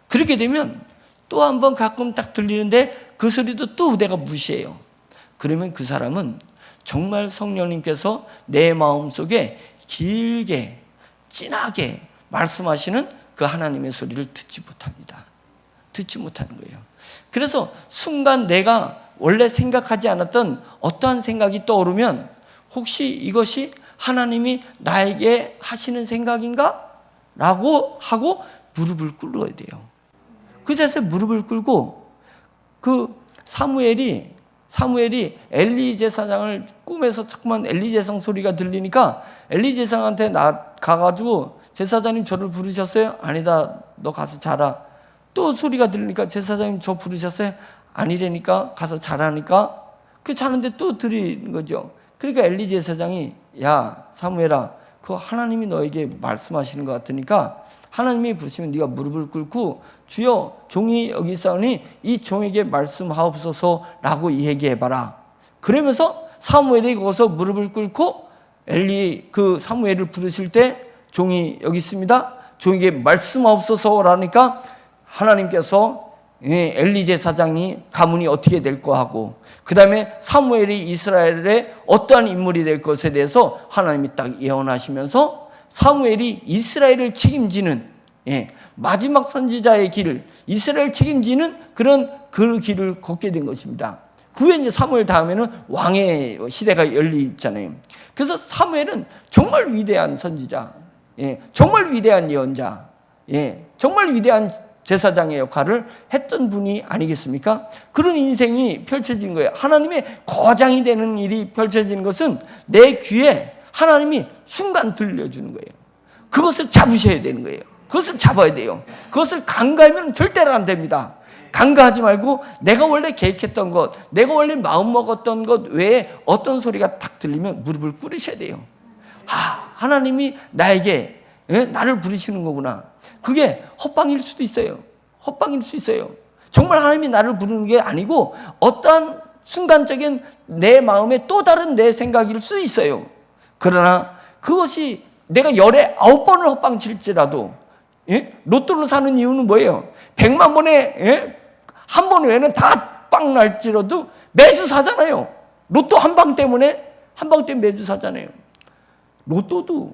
그렇게 되면 또 한 번 가끔 딱 들리는데 그 소리도 또 내가 무시해요. 그러면 그 사람은 정말 성령님께서 내 마음속에 길게 진하게 말씀하시는 그 하나님의 소리를 듣지 못합니다. 듣지 못하는 거예요. 그래서 순간 내가 원래 생각하지 않았던 어떠한 생각이 떠오르면 혹시 이것이 하나님이 나에게 하시는 생각인가? 라고 하고 무릎을 꿇어야 돼요. 그 자세에 무릎을 꿇고 그 사무엘이 엘리 제사장을 꿈에서 자꾸만 엘리 제사장 소리가 들리니까 엘리 제사장한테 가가지고 제사장님 저를 부르셨어요? 아니다. 너 가서 자라. 또 소리가 들리니까 제사장님 저 부르셨어요? 아니라니까 가서 자라니까 그 자는데 또 들리는 거죠. 그러니까 엘리 제사장이 야 사무엘아 그 하나님이 너에게 말씀하시는 것 같으니까 하나님이 부르시면 네가 무릎을 꿇고 주여 종이 여기 있사오니 이 종에게 말씀하옵소서라고 얘기해봐라. 그러면서 사무엘이 거기서 무릎을 꿇고 엘리 그 사무엘을 부르실 때 종이 여기 있습니다. 종에게 말씀하옵소서라니까 하나님께서 엘리 제사장이 가문이 어떻게 될 거 하고 그 다음에 사무엘이 이스라엘의 어떠한 인물이 될 것에 대해서 하나님이 딱 예언하시면서 사무엘이 이스라엘을 책임지는 마지막 선지자의 길을 이스라엘 책임지는 그 길을 걷게 된 것입니다. 그 후에 이제 사무엘 다음에는 왕의 시대가 열리잖아요. 그래서 사무엘은 정말 위대한 선지자, 정말 위대한 예언자, 정말 위대한 제사장의 역할을 했던 분이 아니겠습니까? 그런 인생이 펼쳐진 거예요. 하나님의 거장이 되는 일이 펼쳐지는 것은 내 귀에 하나님이 순간 들려주는 거예요. 그것을 잡으셔야 되는 거예요. 그것을 잡아야 돼요. 그것을 간과하면 절대로 안 됩니다. 간과하지 말고 내가 원래 계획했던 것, 내가 원래 마음먹었던 것 외에 어떤 소리가 딱 들리면 무릎을 꿇으셔야 돼요. 하나님이 나에게 나를 부르시는 거구나. 그게 헛방일 수도 있어요. 헛방일 수 있어요. 정말 하나님이 나를 부르는 게 아니고 어떠한 순간적인 내 마음의 또 다른 내 생각일 수 있어요. 그러나 그것이 내가 19번을 헛방 칠지라도 로또를 사는 이유는 뭐예요? 100만 번에 한 번 외에는 다 빵 날지라도 매주 사잖아요. 로또 한 방 때문에 매주 사잖아요. 로또도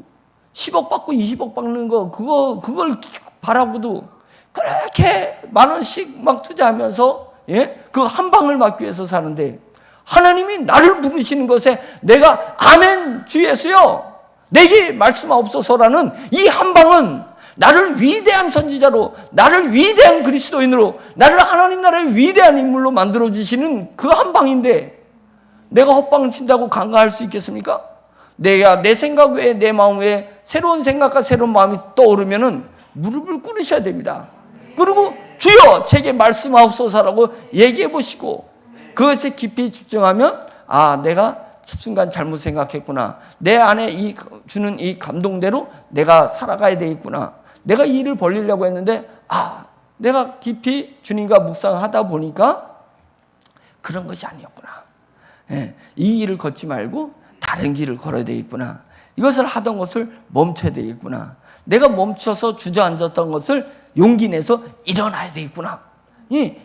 10억 받고 20억 받는 거 그걸 바라고도 그렇게 만 원씩 막 투자하면서 그 한 방을 막기 위해서 사는데 하나님이 나를 부르시는 것에 내가 아멘 주 예수여 내게 말씀하옵소서라는 이 한 방은 나를 위대한 선지자로 나를 위대한 그리스도인으로 나를 하나님 나라의 위대한 인물로 만들어주시는 그 한 방인데 내가 헛방을 친다고 간과할 수 있겠습니까? 내가 내 생각 외에 내 마음 외에 새로운 생각과 새로운 마음이 떠오르면은 무릎을 꿇으셔야 됩니다. 그리고 주여 제게 말씀하옵소서라고 얘기해 보시고 그것에 깊이 집중하면 내가 순간 잘못 생각했구나. 내 안에 주는 이 감동대로 내가 살아가야 되겠구나. 내가 이 일을 벌리려고 했는데 내가 깊이 주님과 묵상하다 보니까 그런 것이 아니었구나. 이 길을 걷지 말고 다른 길을 걸어야 되겠구나. 이것을 하던 것을 멈춰야 되겠구나. 내가 멈춰서 주저앉았던 것을 용기 내서 일어나야 되겠구나.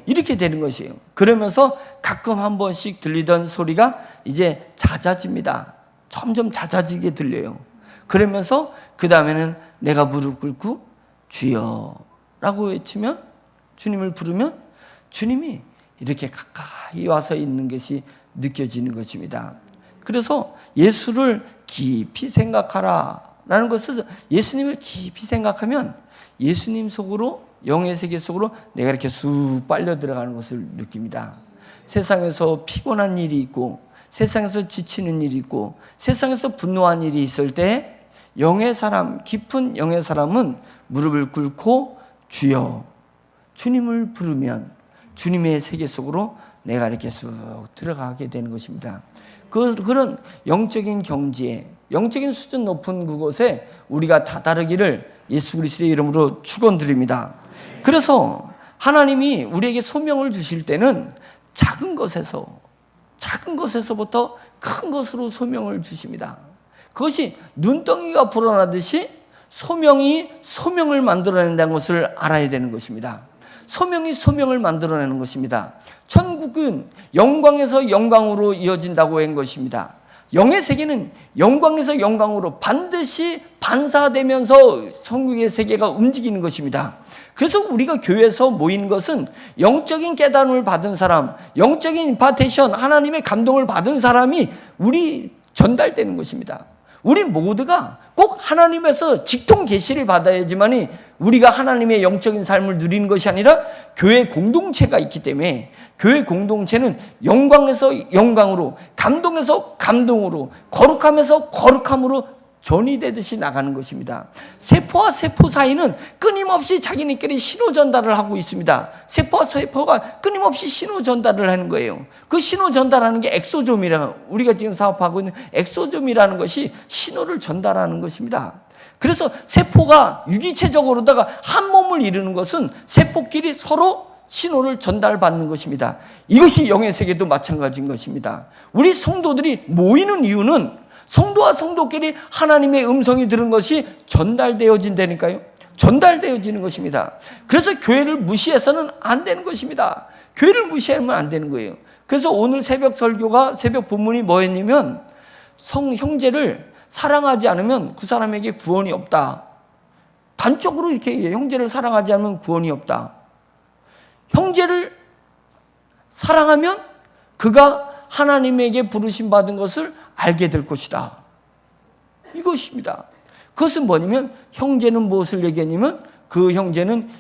이렇게 되는 것이에요. 그러면서 가끔 한 번씩 들리던 소리가 이제 잦아집니다. 점점 잦아지게 들려요. 그러면서 그 다음에는 내가 무릎 꿇고 주여 라고 외치면 주님을 부르면 주님이 이렇게 가까이 와서 있는 것이 느껴지는 것입니다. 그래서 예수를 깊이 생각하라 라는 것은 예수님을 깊이 생각하면 예수님 속으로 영의 세계 속으로 내가 이렇게 쑥 빨려 들어가는 것을 느낍니다. 세상에서 피곤한 일이 있고 세상에서 지치는 일이 있고 세상에서 분노한 일이 있을 때 영의 사람, 깊은 영의 사람은 무릎을 꿇고 주여 주님을 부르면 주님의 세계 속으로 내가 이렇게 쑥 들어가게 되는 것입니다. 그런 영적인 경지에, 영적인 수준 높은 그곳에 우리가 다다르기를 예수 그리스도의 이름으로 축원드립니다. 그래서 하나님이 우리에게 소명을 주실 때는 작은 것에서부터 큰 것으로 소명을 주십니다. 그것이 눈덩이가 불어나듯이 소명이 소명을 만들어낸다는 것을 알아야 되는 것입니다. 소명이 소명을 만들어내는 것입니다. 천국은 영광에서 영광으로 이어진다고 한 것입니다. 영의 세계는 영광에서 영광으로 반드시 반사되면서 천국의 세계가 움직이는 것입니다. 그래서 우리가 교회에서 모이는 것은 영적인 깨달음을 받은 사람, 영적인 임파테이션, 하나님의 감동을 받은 사람이 우리 전달되는 것입니다. 우리 모두가 꼭 하나님에서 직통 계시를 받아야지만이 우리가 하나님의 영적인 삶을 누리는 것이 아니라 교회 공동체가 있기 때문에 교회 공동체는 영광에서 영광으로, 감동에서 감동으로, 거룩함에서 거룩함으로 전이되듯이 나가는 것입니다. 세포와 세포 사이는 끊임없이 자기네끼리 신호 전달을 하고 있습니다. 세포와 세포가 끊임없이 신호 전달을 하는 거예요. 그 신호 전달하는 게 엑소좀이라는, 우리가 지금 사업하고 있는 엑소좀이라는 것이 신호를 전달하는 것입니다. 그래서 세포가 유기체적으로다가 한 몸을 이루는 것은 세포끼리 서로 신호를 전달받는 것입니다. 이것이 영의 세계도 마찬가지인 것입니다. 우리 성도들이 모이는 이유는 성도와 성도끼리 하나님의 음성이 들은 것이 전달되어진다니까요. 전달되어지는 것입니다. 그래서 교회를 무시해서는 안 되는 것입니다. 교회를 무시하면 안 되는 거예요. 그래서 오늘 새벽 설교가, 새벽 본문이 뭐였냐면 형제를 사랑하지 않으면 그 사람에게 구원이 없다. 단적으로 이렇게 형제를 사랑하지 않으면 구원이 없다. 형제를 사랑하면 그가 하나님에게 부르심 받은 것을 알게 될 것이다. 이것입니다. 그것은 뭐냐면 형제는 무엇을 얘기하냐면 그 형제는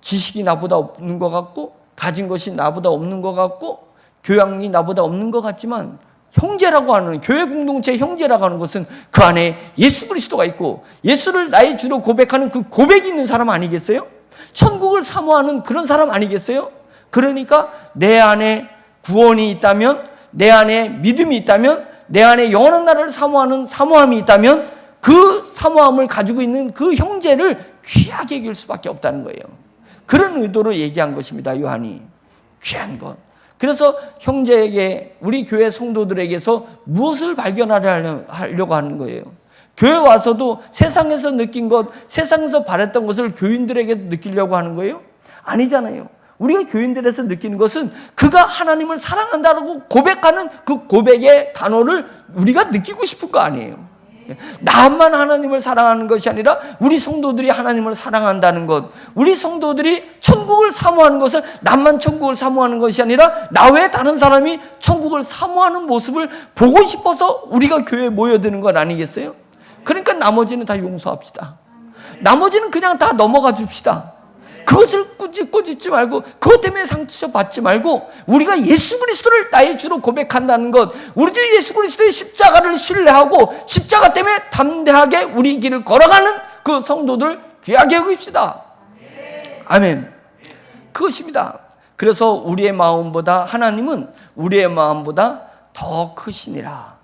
지식이 나보다 없는 것 같고 가진 것이 나보다 없는 것 같고 교양이 나보다 없는 것 같지만 형제라고 하는, 교회 공동체 형제라고 하는 것은 그 안에 예수 그리스도가 있고 예수를 나의 주로 고백하는 그 고백이 있는 사람 아니겠어요? 천국을 사모하는 그런 사람 아니겠어요? 그러니까 내 안에 구원이 있다면, 내 안에 믿음이 있다면, 내 안에 영원한 나라를 사모하는 사모함이 있다면 그 사모함을 가지고 있는 그 형제를 귀하게 여길 수밖에 없다는 거예요. 그런 의도로 얘기한 것입니다. 요한이. 귀한 것. 그래서 형제에게, 우리 교회 성도들에게서 무엇을 발견하려고 하는 거예요. 교회 와서도 세상에서 느낀 것, 세상에서 바랬던 것을 교인들에게 느끼려고 하는 거예요? 아니잖아요. 우리가 교인들에서 느끼는 것은 그가 하나님을 사랑한다고 고백하는 그 고백의 단어를 우리가 느끼고 싶은 거 아니에요. 나만 하나님을 사랑하는 것이 아니라 우리 성도들이 하나님을 사랑한다는 것, 우리 성도들이 천국을 사모하는 것을 나만 천국을 사모하는 것이 아니라 나 외에 다른 사람이 천국을 사모하는 모습을 보고 싶어서 우리가 교회에 모여드는 건 아니겠어요? 그러니까 나머지는 다 용서합시다. 나머지는 그냥 다 넘어가 줍시다. 그것을 꾸짖지 말고, 그것 때문에 상처받지 말고, 우리가 예수 그리스도를 나의 주로 고백한다는 것, 우리 주 예수 그리스도의 십자가를 신뢰하고 십자가 때문에 담대하게 우리 길을 걸어가는 그 성도들 귀하게 여깁시다. 아멘. 그것입니다. 그래서 우리의 마음보다, 하나님은 우리의 마음보다 더 크시니라.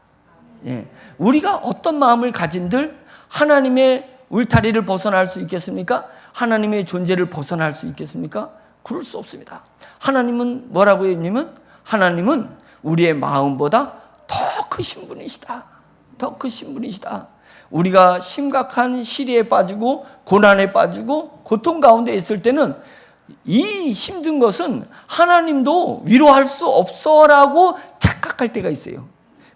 예. 우리가 어떤 마음을 가진들 하나님의 울타리를 벗어날 수 있겠습니까? 하나님의 존재를 벗어날 수 있겠습니까? 그럴 수 없습니다. 하나님은 뭐라고 했냐면, 하나님은 우리의 마음보다 더 크신 분이시다. 더 크신 분이시다. 우리가 심각한 시리에 빠지고 고난에 빠지고 고통 가운데 있을 때는 이 힘든 것은 하나님도 위로할 수 없어라고 착각할 때가 있어요.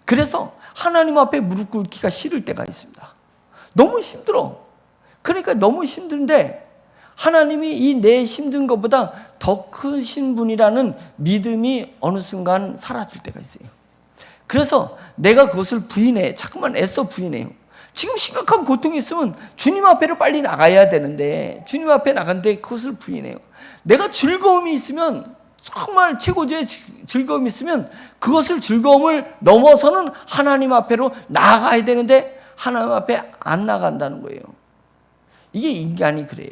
그래서 하나님 앞에 무릎 꿇기가 싫을 때가 있습니다. 너무 힘들어. 그러니까 너무 힘든데 하나님이 이 내 힘든 것보다 더 크신 분이라는 믿음이 어느 순간 사라질 때가 있어요. 그래서 내가 그것을 부인해. 자꾸만 애써 부인해요. 지금 심각한 고통이 있으면 주님 앞에로 빨리 나가야 되는데, 주님 앞에 나갔는데 그것을 부인해요. 내가 즐거움이 있으면, 정말 최고조의 즐거움이 있으면 그것을, 즐거움을 넘어서는 하나님 앞에로 나가야 되는데 하나님 앞에 안 나간다는 거예요. 이게 인간이 그래요.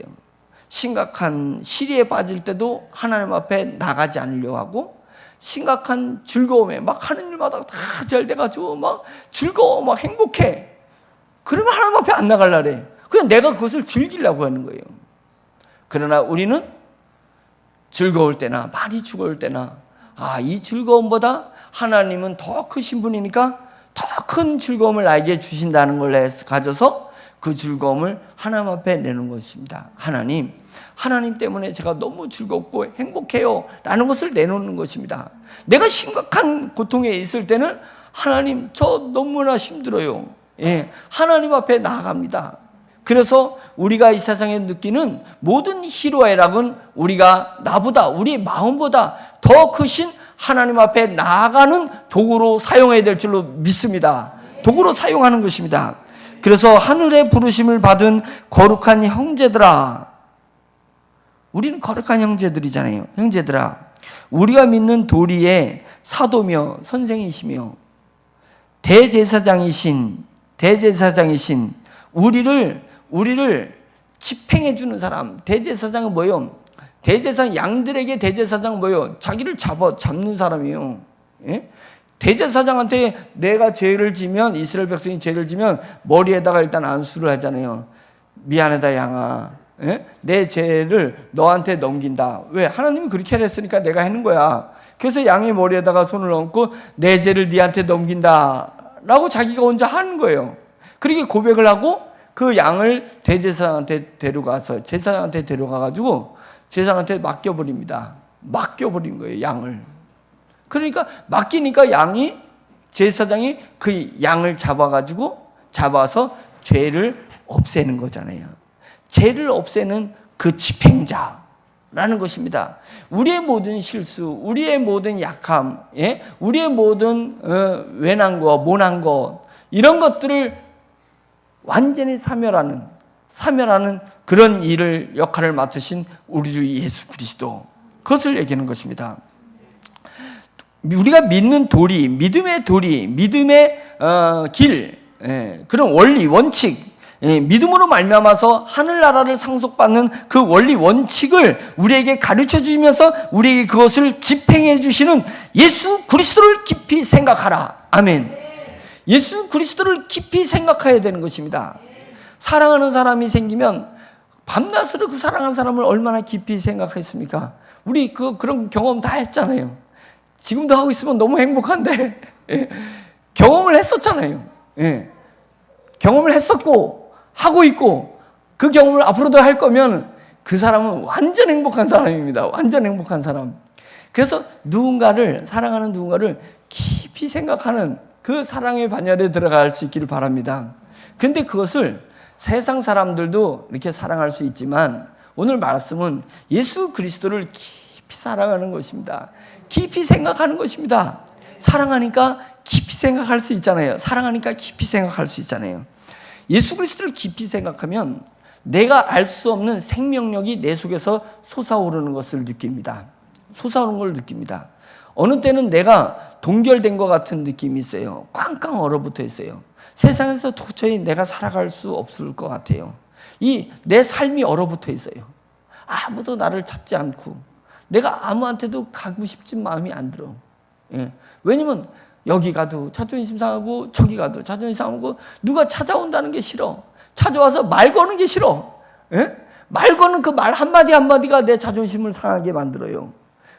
심각한 시리에 빠질 때도 하나님 앞에 나가지 않으려고 하고, 심각한 즐거움에 막 하는 일마다 다 잘 돼가지고 막 즐거워, 막 행복해. 그러면 하나님 앞에 안 나가려래. 그냥 내가 그것을 즐기려고 하는 거예요. 그러나 우리는 즐거울 때나 많이 즐거울 때나 이 즐거움보다 하나님은 더 크신 분이니까 더 큰 즐거움을 나에게 주신다는 걸 가져서 그 즐거움을 하나님 앞에 내는 것입니다. 하나님 때문에 제가 너무 즐겁고 행복해요 라는 것을 내놓는 것입니다. 내가 심각한 고통에 있을 때는 하나님, 저 너무나 힘들어요. 하나님 앞에 나아갑니다. 그래서 우리가 이 세상에 느끼는 모든 희로애락은 우리가 나보다, 우리 마음보다 더 크신 하나님 앞에 나아가는 도구로 사용해야 될 줄로 믿습니다. 도구로 사용하는 것입니다. 그래서 하늘의 부르심을 받은 거룩한 형제들아, 우리는 거룩한 형제들이잖아요. 형제들아, 우리가 믿는 도리의 사도며 선생이시며 대제사장이신 우리를 집행해 주는 사람. 대제사장은 뭐예요? 양들에게 대제사장은 뭐예요? 자기를 잡는 사람이에요. 대제사장한테 내가 죄를 지면, 이스라엘 백성이 죄를 지면 머리에다가 일단 안수를 하잖아요. 미안하다 양아, 내 죄를 너한테 넘긴다. 왜? 하나님이 그렇게 했으니까 내가 하는 거야. 그래서 양의 머리에다가 손을 얹고 내 죄를 네한테 넘긴다 라고 자기가 혼자 하는 거예요. 그렇게 고백을 하고 그 양을 대제사장한테 데려가서 제사장한테 데려가가지고 제사장한테 맡겨버립니다. 맡겨버린 거예요, 양을. 그러니까 맡기니까 제사장이 그 양을 잡아서 죄를 없애는 거잖아요. 죄를 없애는 그 집행자라는 것입니다. 우리의 모든 실수, 우리의 모든 약함, 우리의 모든 외난 것, 모난 것, 이런 것들을 완전히 사멸하는 그런 역할을 맡으신 우리 주 예수 그리스도, 그것을 얘기하는 것입니다. 우리가 믿는 도리, 믿음의 길, 그런 원리, 원칙, 믿음으로 말미암아서 하늘나라를 상속받는 그 원리, 원칙을 우리에게 가르쳐 주시면서 우리에게 그것을 집행해 주시는 예수 그리스도를 깊이 생각하라. 아멘. 예수 그리스도를 깊이 생각해야 되는 것입니다. 사랑하는 사람이 생기면 밤낮으로 그 사랑하는 사람을 얼마나 깊이 생각했습니까? 우리 그런 경험 다 했잖아요. 지금도 하고 있으면 너무 행복한데 경험을 했었잖아요. 경험을 했었고 하고 있고 그 경험을 앞으로도 할 거면 그 사람은 완전 행복한 사람입니다. 완전 행복한 사람. 그래서 사랑하는 누군가를 깊이 생각하는 그 사랑의 반열에 들어갈 수 있기를 바랍니다. 그런데 그것을 세상 사람들도 이렇게 사랑할 수 있지만 오늘 말씀은 예수 그리스도를 깊이 사랑하는 것입니다. 깊이 생각하는 것입니다. 사랑하니까 깊이 생각할 수 있잖아요. 사랑하니까 깊이 생각할 수 있잖아요. 예수 그리스도를 깊이 생각하면 내가 알 수 없는 생명력이 내 속에서 솟아오르는 것을 느낍니다. 솟아오르는 걸 느낍니다. 어느 때는 내가 동결된 것 같은 느낌이 있어요. 꽝꽝 얼어붙어 있어요. 세상에서 도저히 내가 살아갈 수 없을 것 같아요. 내 삶이 얼어붙어 있어요. 아무도 나를 찾지 않고 내가 아무한테도 가고 싶은 마음이 안 들어. 왜냐면 여기 가도 자존심 상하고 저기 가도 자존심 상하고 누가 찾아온다는 게 싫어. 찾아와서 말 거는 게 싫어. 말 거는 그 말 한마디 한마디가 내 자존심을 상하게 만들어요.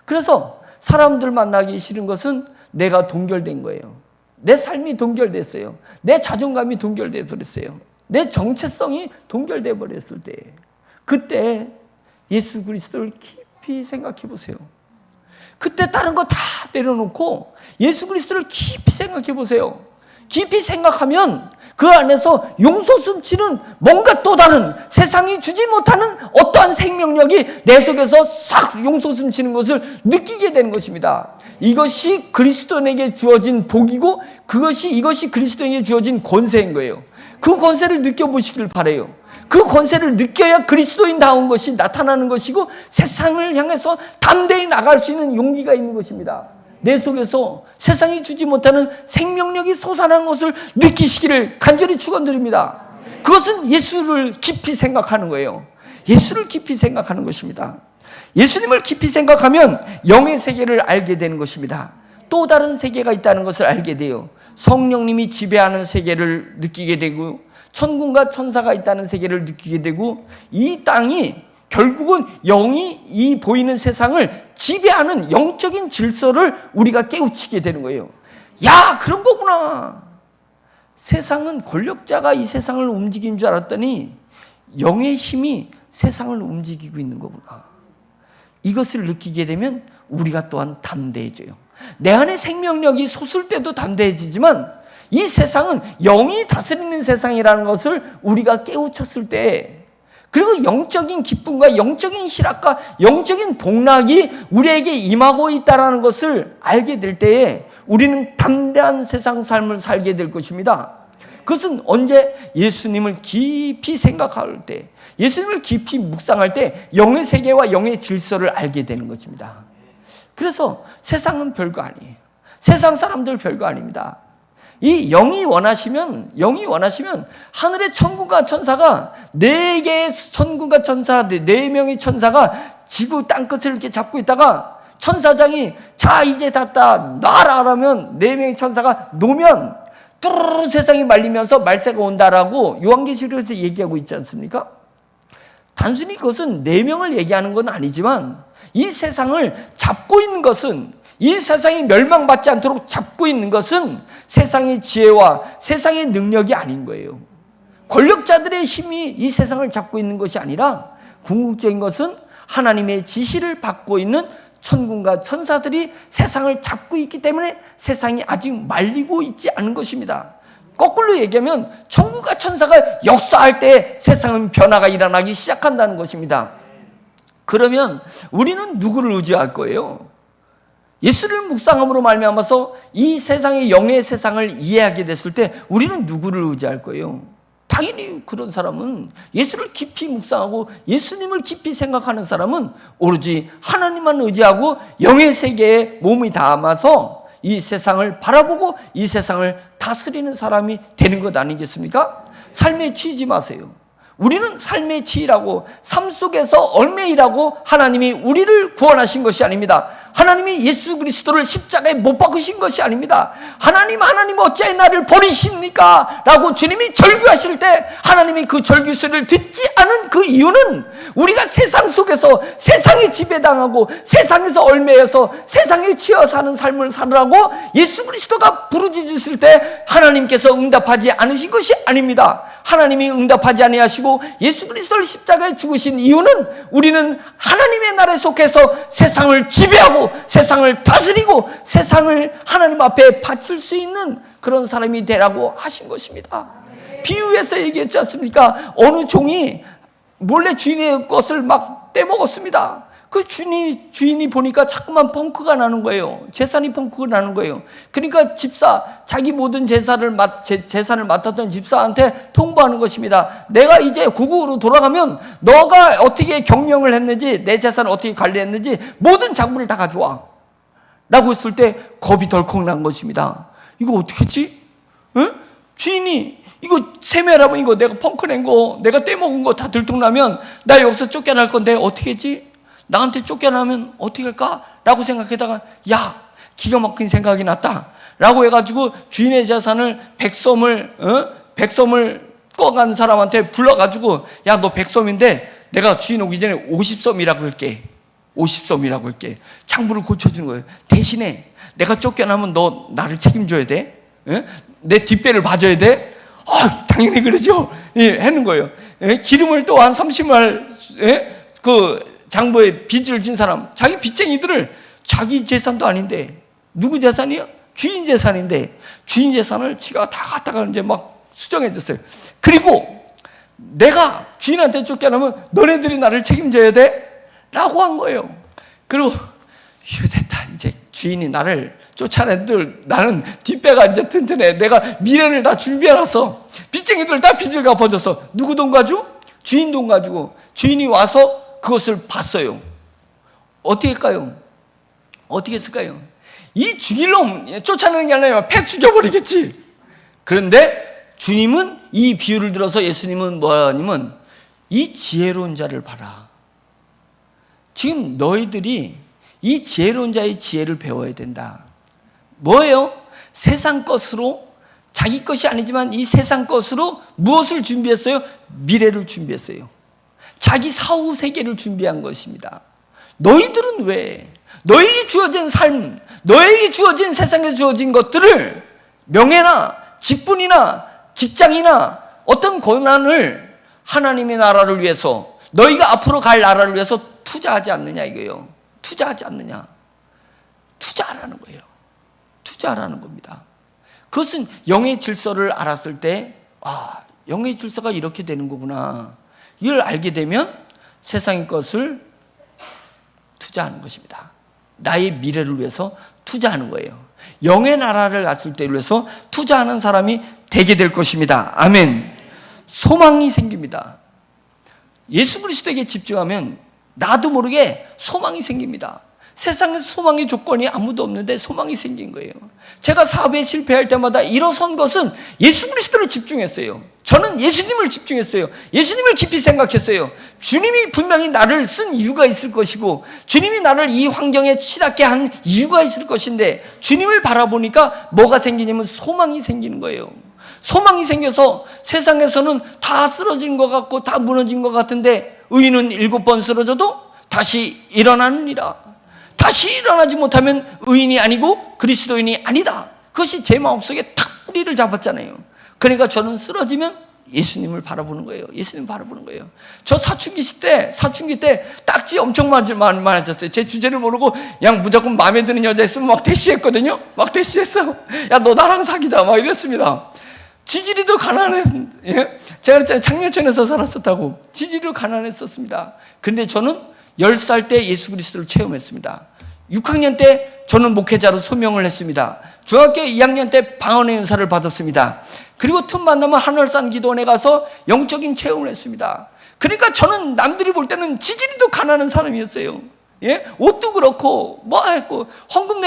그래서 사람들 만나기 싫은 것은 내가 동결된 거예요. 내 삶이 동결됐어요. 내 자존감이 동결돼 버렸어요. 내 정체성이 동결돼 버렸을 때, 그때 예수 그리스도를 깊이 생각해 보세요. 그때 다른 거 다 내려놓고 예수 그리스도를 깊이 생각해 보세요. 깊이 생각하면 그 안에서 용서 숨치는 뭔가 또 다른 세상이 주지 못하는 어떠한 생명력이 내 속에서 싹 용서 숨치는 것을 느끼게 되는 것입니다. 이것이 그리스도인에게 주어진 복이고 이것이 그리스도인에게 주어진 권세인 거예요. 그 권세를 느껴보시길 바라요. 그 권세를 느껴야 그리스도인다운 것이 나타나는 것이고 세상을 향해서 담대히 나갈 수 있는 용기가 있는 것입니다. 내 속에서 세상이 주지 못하는 생명력이 솟아난 것을 느끼시기를 간절히 축원드립니다. 그것은 예수를 깊이 생각하는 거예요. 예수를 깊이 생각하는 것입니다. 예수님을 깊이 생각하면 영의 세계를 알게 되는 것입니다. 또 다른 세계가 있다는 것을 알게 돼요. 성령님이 지배하는 세계를 느끼게 되고, 천군과 천사가 있다는 세계를 느끼게 되고, 이 땅이 결국은 영이 이 보이는 세상을 지배하는 영적인 질서를 우리가 깨우치게 되는 거예요. 야, 그런 거구나. 세상은 권력자가 이 세상을 움직이는 줄 알았더니 영의 힘이 세상을 움직이고 있는 거구나. 이것을 느끼게 되면 우리가 또한 담대해져요. 내 안에 생명력이 솟을 때도 담대해지지만, 이 세상은 영이 다스리는 세상이라는 것을 우리가 깨우쳤을 때, 그리고 영적인 기쁨과 영적인 희락과 영적인 복락이 우리에게 임하고 있다는 것을 알게 될 때에 우리는 담대한 세상 삶을 살게 될 것입니다. 그것은 언제? 예수님을 깊이 생각할 때, 예수님을 깊이 묵상할 때 영의 세계와 영의 질서를 알게 되는 것입니다. 그래서 세상은 별거 아니에요. 세상 사람들 별거 아닙니다. 이 영이 원하시면 하늘의 천군과 천사가 4개의 천군과 천사, 4명의 천사가 지구 땅끝을 이렇게 잡고 있다가 천사장이 자 이제 닿다 놔라 하면 4명의 천사가 놓으면 뚜루루 세상이 말리면서 말세가 온다라고 요한계시록에서 얘기하고 있지 않습니까? 단순히 그것은 4명을 얘기하는 건 아니지만, 이 세상을 잡고 있는 것은, 이 세상이 멸망받지 않도록 잡고 있는 것은 세상의 지혜와 세상의 능력이 아닌 거예요. 권력자들의 힘이 이 세상을 잡고 있는 것이 아니라 궁극적인 것은 하나님의 지시를 받고 있는 천군과 천사들이 세상을 잡고 있기 때문에 세상이 아직 말리고 있지 않은 것입니다. 거꾸로 얘기하면 천군과 천사가 역사할 때 세상은 변화가 일어나기 시작한다는 것입니다. 그러면 우리는 누구를 의지할 거예요? 예수를 묵상함으로 말미암아서 이 세상의 영의 세상을 이해하게 됐을 때 우리는 누구를 의지할 거예요? 당연히 그런 사람은, 예수를 깊이 묵상하고 예수님을 깊이 생각하는 사람은 오로지 하나님만 의지하고 영의 세계에 몸이 담아서 이 세상을 바라보고 이 세상을 다스리는 사람이 되는 것 아니겠습니까? 삶에 치이지 마세요. 우리는 삶에 치이라고, 삶 속에서 얼매이라고 하나님이 우리를 구원하신 것이 아닙니다. 하나님이 예수 그리스도를 십자가에 못 박으신 것이 아닙니다. 하나님 어찌하여 나를 버리십니까? 라고 주님이 절규하실 때 하나님이 그 절규 소리를 듣지 않은 그 이유는, 우리가 세상 속에서 세상에 지배당하고 세상에서 얼매여서 세상에 치여 사는 삶을 살으라고 예수 그리스도가 부르짖으실 때 하나님께서 응답하지 않으신 것이 아닙니다. 하나님이 응답하지 아니하시고 예수 그리스도를 십자가에 죽으신 이유는, 우리는 하나님의 나라에 속해서 세상을 지배하고 세상을 다스리고 세상을 하나님 앞에 바칠 수 있는 그런 사람이 되라고 하신 것입니다. 비유해서 얘기했지 않습니까? 어느 종이 몰래 주인의 것을 막 떼먹었습니다. 그 주인이 보니까 자꾸만 펑크가 나는 거예요. 재산이 펑크가 나는 거예요. 그러니까 집사, 자기 모든 재산을 맡았던 집사한테 통보하는 것입니다. 내가 이제 고국으로 돌아가면 너가 어떻게 경영을 했는지, 내 재산을 어떻게 관리했는지 모든 장부를 다 가져와 라고 했을 때 겁이 덜컥 난 것입니다. 이거 어떻게 했지? 응? 주인이 이거 세매라면 이거 내가 펑크 낸 거, 내가 떼먹은 거 다 들통나면 나 여기서 쫓겨날 건데 어떻게 했지? 나한테 쫓겨나면 어떻게 할까? 라고 생각하다가, 야, 기가 막힌 생각이 났다 라고 해가지고 주인의 재산을 백섬을 꺼간 사람한테 불러가지고, 야, 너 100섬인데 내가 주인 오기 전에 50섬이라고 할게. 50섬이라고 할게. 장부를 고쳐주는 거예요. 대신에 내가 쫓겨나면 너 나를 책임져야 돼? 내 뒷배를 봐줘야 돼? 당연히 그러죠. 예, 하는 거예요. 예, 기름을 또 한 30말, 그 장부에 빚을 진 사람, 자기 빚쟁이들을, 자기 재산도 아닌데, 누구 재산이야? 주인 재산인데, 주인 재산을 지가 다 갖다가 이제 막 수정해 줬어요. 그리고 내가 주인한테 쫓겨나면 너네들이 나를 책임져야 돼? 라고 한 거예요. 그리고, 휴, 됐다. 이제 주인이 나를 쫓아낸들, 나는 뒷배가 이제 튼튼해. 내가 미래를 다 준비해놨어. 빚쟁이들 다 빚을 갚아줬어. 누구 돈 가지고? 주인 돈 가지고. 주인이 와서 그것을 봤어요. 어떻게 할까요? 어떻게 했을까요? 이 죽일 놈 쫓아내는 게 아니라 패 죽여버리겠지. 그런데 주님은 이 비유를 들어서 예수님은 뭐냐면, 이 지혜로운 자를 봐라. 지금 너희들이 이 지혜로운 자의 지혜를 배워야 된다. 뭐예요? 세상 것으로, 자기 것이 아니지만 이 세상 것으로 무엇을 준비했어요? 미래를 준비했어요. 자기 사후 세계를 준비한 것입니다. 너희들은 왜 너에게 주어진 삶, 너에게 주어진 세상에서 주어진 것들을, 명예나 직분이나 직장이나 어떤 고난을 하나님의 나라를 위해서, 너희가 앞으로 갈 나라를 위해서 투자하지 않느냐 이거예요. 투자하지 않느냐. 투자하라는 거예요. 투자하라는 겁니다. 그것은 영의 질서를 알았을 때, 아, 영의 질서가 이렇게 되는 거구나. 이걸 알게 되면 세상의 것을 투자하는 것입니다. 나의 미래를 위해서 투자하는 거예요. 영의 나라를 갔을 때를 위해서 투자하는 사람이 되게 될 것입니다. 아멘. 소망이 생깁니다. 예수 그리스도에게 집중하면 나도 모르게 소망이 생깁니다. 세상에서 소망의 조건이 아무도 없는데 소망이 생긴 거예요. 제가 사업에 실패할 때마다 일어선 것은 예수 그리스도를 집중했어요. 저는 예수님을 집중했어요. 예수님을 깊이 생각했어요. 주님이 분명히 나를 쓴 이유가 있을 것이고, 주님이 나를 이 환경에 치닫게 한 이유가 있을 것인데, 주님을 바라보니까 뭐가 생기냐면 소망이 생기는 거예요. 소망이 생겨서 세상에서는 다 쓰러진 것 같고 다 무너진 것 같은데, 의인은 7번 쓰러져도 다시 일어나느니라. 다시 일어나지 못하면 의인이 아니고 그리스도인이 아니다. 그것이 제 마음속에 탁 뿌리를 잡았잖아요. 그러니까 저는 쓰러지면 예수님을 바라보는 거예요. 예수님 바라보는 거예요. 저 사춘기 때 딱지 엄청 많아졌어요. 제 주제를 모르고 그냥 무조건 마음에 드는 여자 있으면 막 대시했거든요. 막 대시했어. 야, 너 나랑 사귀자. 막 이랬습니다. 지지리도 가난해. 예? 제가 그랬잖아요. 창녀촌에서 살았었다고. 지지리도 가난했었습니다. 근데 저는 10살 때 예수 그리스도를 체험했습니다. 6학년 때 저는 목회자로 소명을 했습니다. 중학교 2학년 때 방언의 은사를 받았습니다. 그리고 틈만 나면 하늘산 기도원에 가서 영적인 체험을 했습니다. 그러니까 저는 남들이 볼 때는 지지리도 가난한 사람이었어요. 예? 옷도 그렇고 뭐 했고 헌금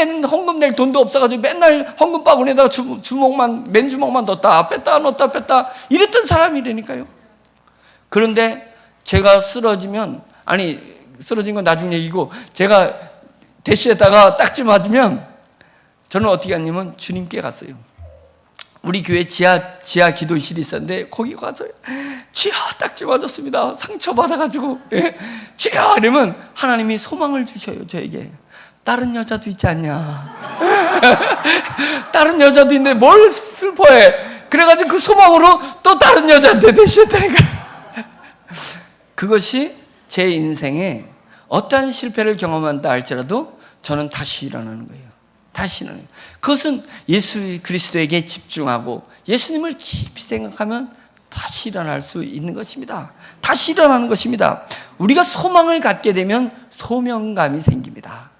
낼 돈도 없어가지고 맨날 헌금 바구니에다가 맨주먹만 넣었다 뺐다 넣었다 뺐다 이랬던 사람이라니까요. 그런데 제가 쓰러진 건 나중 얘기고, 제가 대시에다가 딱지 맞으면 저는 어떻게 했냐면 주님께 갔어요. 우리 교회 지하 기도실이 있었는데 거기 가서 주여 딱지 맞았습니다. 상처 받아가지고 주여 이러면 하나님이 소망을 주셔요. 저에게. 다른 여자도 있지 않냐. 다른 여자도 있는데 뭘 슬퍼해. 그래가지고 그 소망으로 또 다른 여자한테 대시했다니까. 그것이 제 인생에 어떠한 실패를 경험한다 할지라도 저는 다시 일어나는 거예요. 다시 일어나는 거예요. 그것은 예수 그리스도에게 집중하고 예수님을 깊이 생각하면 다시 일어날 수 있는 것입니다. 다시 일어나는 것입니다. 우리가 소망을 갖게 되면 소명감이 생깁니다.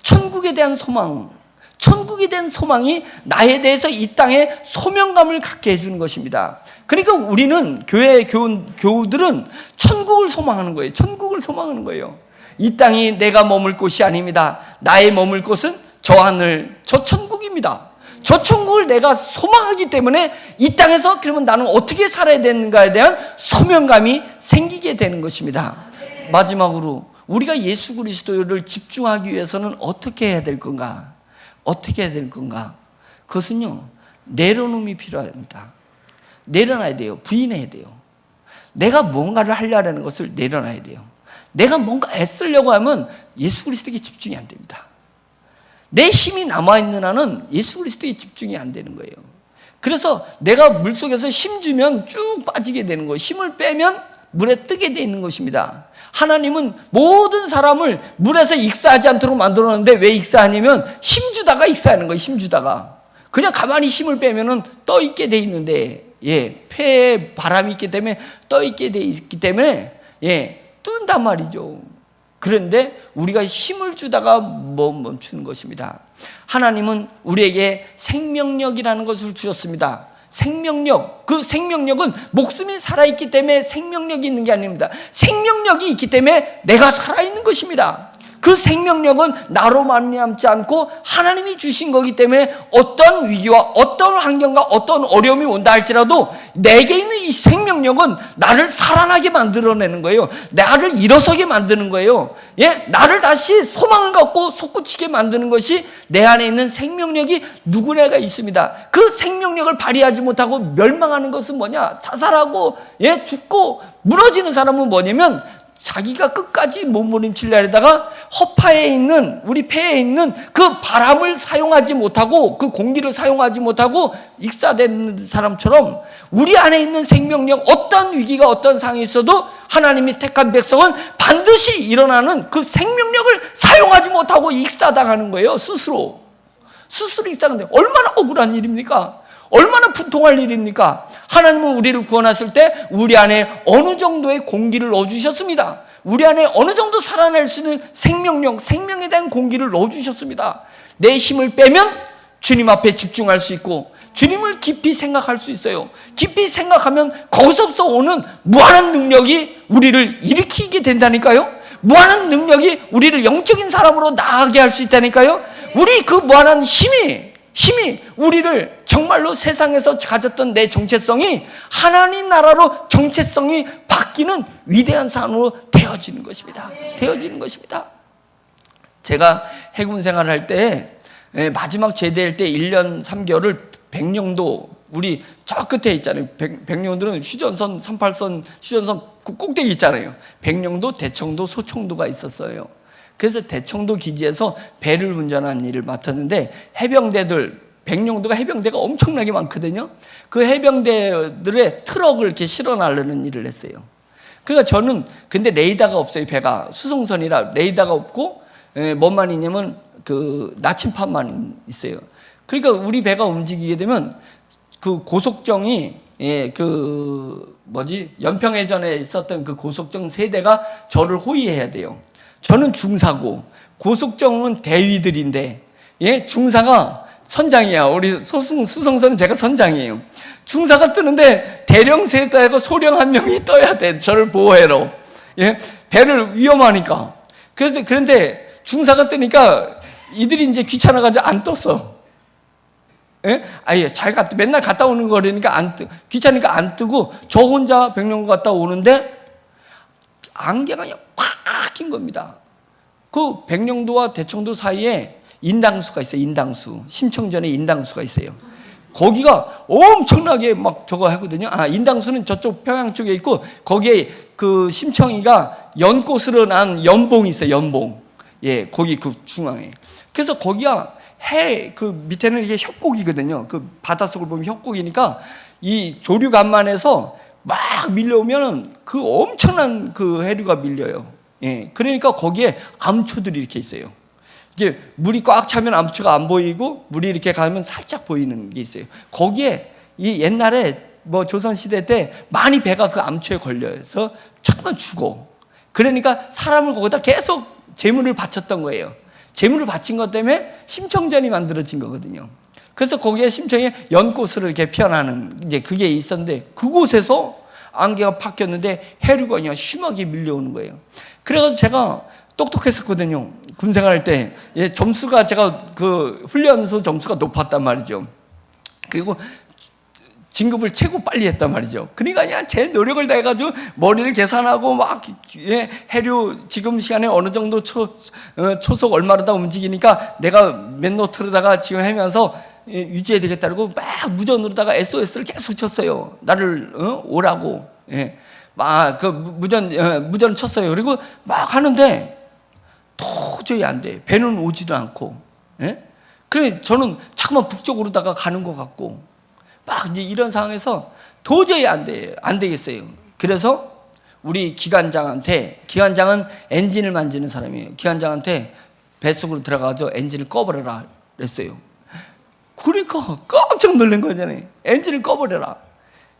천국에 대한 소망, 천국에 대한 소망이 나에 대해서 이 땅에 소명감을 갖게 해주는 것입니다. 그러니까 우리는 교회 교우들은 천국을 소망하는 거예요. 천국을 소망하는 거예요. 이 땅이 내가 머물 곳이 아닙니다. 나의 머물 곳은 저 하늘, 저 천국입니다. 저 천국을 내가 소망하기 때문에 이 땅에서 그러면 나는 어떻게 살아야 되는가에 대한 소명감이 생기게 되는 것입니다. 마지막으로 우리가 예수 그리스도를 집중하기 위해서는 어떻게 해야 될 건가? 어떻게 해야 될 건가? 그것은요, 내려놓음이 필요합니다. 내려놔야 돼요. 부인해야 돼요. 내가 뭔가를 하려는 것을 내려놔야 돼요. 내가 뭔가 애쓰려고 하면 예수 그리스도에게 집중이 안 됩니다. 내 힘이 남아있는 한은 예수 그리스도에 집중이 안 되는 거예요. 그래서 내가 물속에서 힘 주면 쭉 빠지게 되는 거예요. 힘을 빼면 물에 뜨게 돼 있는 것입니다. 하나님은 모든 사람을 물에서 익사하지 않도록 만들었는데 왜 익사하냐면 힘 주다가 익사하는 거예요. 힘 주다가. 그냥 가만히 힘을 빼면은 떠 있게 돼 있는데, 폐에 바람이 있기 때문에 떠 있게 돼 있기 때문에 뜬단 말이죠. 그런데 우리가 힘을 주다가 멈추는 것입니다. 하나님은 우리에게 생명력이라는 것을 주셨습니다. 생명력, 그 생명력은 목숨이 살아있기 때문에 생명력이 있는 게 아닙니다. 생명력이 있기 때문에 내가 살아있는 것입니다. 그 그 생명력은 나로 말미암지 않고 하나님이 주신 거기 때문에 어떤 위기와 어떤 환경과 어떤 어려움이 온다 할지라도 내게 있는 이 생명력은 나를 살아나게 만들어내는 거예요. 나를 일어서게 만드는 거예요. 예, 나를 다시 소망을 갖고 솟구치게 만드는 것이 내 안에 있는 생명력이 누구나가 있습니다. 그 생명력을 발휘하지 못하고 멸망하는 것은 뭐냐? 자살하고 죽고 무너지는 사람은 뭐냐면 자기가 끝까지 몸부림치려다가 허파에 있는 우리 폐에 있는 그 바람을 사용하지 못하고 그 공기를 사용하지 못하고 익사되는 사람처럼 우리 안에 있는 생명력, 어떤 위기가 어떤 상황이 있어도 하나님이 택한 백성은 반드시 일어나는 그 생명력을 사용하지 못하고 익사당하는 거예요. 스스로 익사하는데 얼마나 억울한 일입니까? 얼마나 분통할 일입니까? 하나님은 우리를 구원하실 때 우리 안에 어느 정도의 공기를 넣어주셨습니다. 우리 안에 어느 정도 살아낼 수 있는 생명력, 생명에 대한 공기를 넣어주셨습니다. 내 힘을 빼면 주님 앞에 집중할 수 있고 주님을 깊이 생각할 수 있어요. 깊이 생각하면 거기서부터 오는 무한한 능력이 우리를 일으키게 된다니까요. 무한한 능력이 우리를 영적인 사람으로 나아가게 할 수 있다니까요. 우리 그 무한한 힘이 우리를 정말로 세상에서 가졌던 내 정체성이 하나님 나라로 정체성이 바뀌는 위대한 사람으로 되어지는 것입니다. 제가 해군 생활을 할 때 마지막 제대할 때 1년 3개월을 백령도 우리 저 끝에 있잖아요. 백령도는 휴전선 38선 휴전선 그 꼭대기 있잖아요. 백령도, 대청도, 소청도가 있었어요. 그래서 대청도 기지에서 배를 운전하는 일을 맡았는데 해병대들, 백령도가 해병대가 엄청나게 많거든요. 그 해병대들의 트럭을 이렇게 실어 나르는 일을 했어요. 그러니까 저는 근데 레이더가 없어요. 배가 수송선이라 레이더가 없고 뭐만 있냐면 그 나침판만 있어요. 그러니까 우리 배가 움직이게 되면 그 고속정이 연평해전에 있었던 그 고속정 세대가 저를 호위해야 돼요. 저는 중사고 고속정은 대위들인데 중사가 선장이야. 우리 수송선은 제가 선장이에요. 중사가 뜨는데 대령 세대하고 소령 한 명이 떠야 돼. 저를 보호해로. 배를 위험하니까. 그런데 중사가 뜨니까 이들이 이제 귀찮아가지고 안 떴어. 맨날 갔다 오는 거라니까 귀찮으니까 안 뜨고 저 혼자 백령도 갔다 오는데 안개가 그냥 팍 낀 겁니다. 그 백령도와 대청도 사이에 인당수가 있어요. 인당수. 심청전에 인당수가 있어요. 거기가 엄청나게 막 저거 하거든요. 인당수는 저쪽 평양 쪽에 있고 거기에 그 심청이가 연꽃으로 난 연봉이 있어요. 연봉. 거기 그 중앙에. 그래서 거기가 그 밑에는 이게 협곡이거든요. 그 바닷속을 보면 협곡이니까 이 조류간만에서 막 밀려오면 그 엄청난 그 해류가 밀려요. 그러니까 거기에 암초들이 이렇게 있어요. 이게 물이 꽉 차면 암초가 안 보이고 물이 이렇게 가면 살짝 보이는 게 있어요. 거기에 이 옛날에 조선시대 때 많이 배가 그 암초에 걸려서 잠깐 죽어. 그러니까 사람을 거기다 계속 재물을 바쳤던 거예요. 재물을 바친 것 때문에 심청전이 만들어진 거거든요. 그래서 거기에 심청에 연꽃으로 이렇게 피어나는 이제 그게 있었는데 그곳에서 안개가 팍 꼈는데 해류가 그냥 심하게 밀려오는 거예요. 그래서 제가 똑똑했었거든요. 군 생활할 때 점수가 제가 그 훈련소 점수가 높았단 말이죠. 그리고 진급을 최고 빨리 했단 말이죠. 그러니까 그냥 제 노력을 다해가지고 머리를 계산하고 막 해류 지금 시간에 어느 정도 초속 얼마로다 움직이니까 내가 몇 노트로다가 지금 하면서 유지해야 되겠다고 막 무전으로다가 SOS를 계속 쳤어요. 나를 오라고. 막 그 무전 쳤어요. 그리고 막 하는데 도저히 안 돼. 배는 오지도 않고. 그래 저는 자꾸만 북쪽으로다가 가는 것 같고 막 이제 이런 상황에서 도저히 안 되겠어요. 그래서 우리 기관장은 엔진을 만지는 사람이에요. 기관장한테 뱃속으로 들어가서 엔진을 꺼버려라 그랬어요. 그러니까 깜짝 놀란 거잖아요. 엔진을 꺼버려라.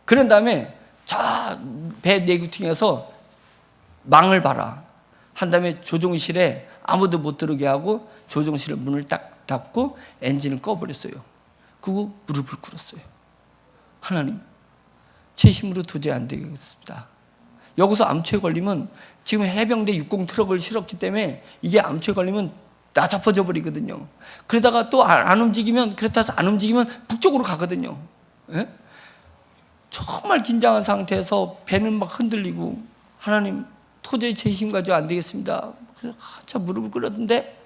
그런 다음에 배 내구팅해서 망을 봐라. 한 다음에 조종실에 아무도 못 들어오게 하고 조종실 문을 딱 닫고 엔진을 꺼버렸어요. 그리고 무릎을 꿇었어요. 하나님, 제 힘으로 도저히 안 되겠습니다. 여기서 암초에 걸리면 지금 해병대 60 트럭을 실었기 때문에 이게 암초에 걸리면 나잡아져 버리거든요. 그러다가 또 안 움직이면, 그렇다 해서 안 움직이면 북쪽으로 가거든요. 예? 정말 긴장한 상태에서 배는 막 흔들리고, 하나님 도저히 제 힘 가지고 안 되겠습니다. 그래서 한참 무릎을 꿇었는데,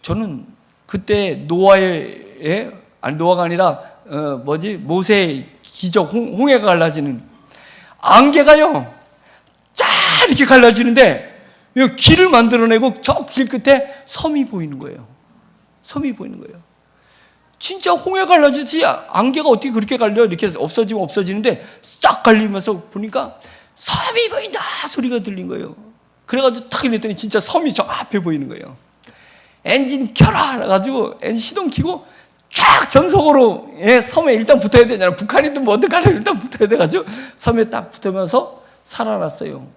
저는 그때 노아가 아니라 모세의 기적, 홍해가 갈라지는 안개가요 쫙 이렇게 갈라지는데 길을 만들어내고 저 길 끝에 섬이 보이는 거예요. 섬이 보이는 거예요. 진짜 홍해 갈라지지 안개가 어떻게 그렇게 갈려? 이렇게 없어지면 없어지는데 싹 갈리면서 보니까 섬이 보인다 소리가 들린 거예요. 그래가지고 탁 이랬더니 진짜 섬이 저 앞에 보이는 거예요. 엔진 켜라 해가지고 엔진 시동 켜고 쫙 전속으로 섬에 일단 붙어야 되잖아요. 북한이든 뭐든 간에 일단 붙어야 돼가지고 섬에 딱 붙으면서 살아났어요.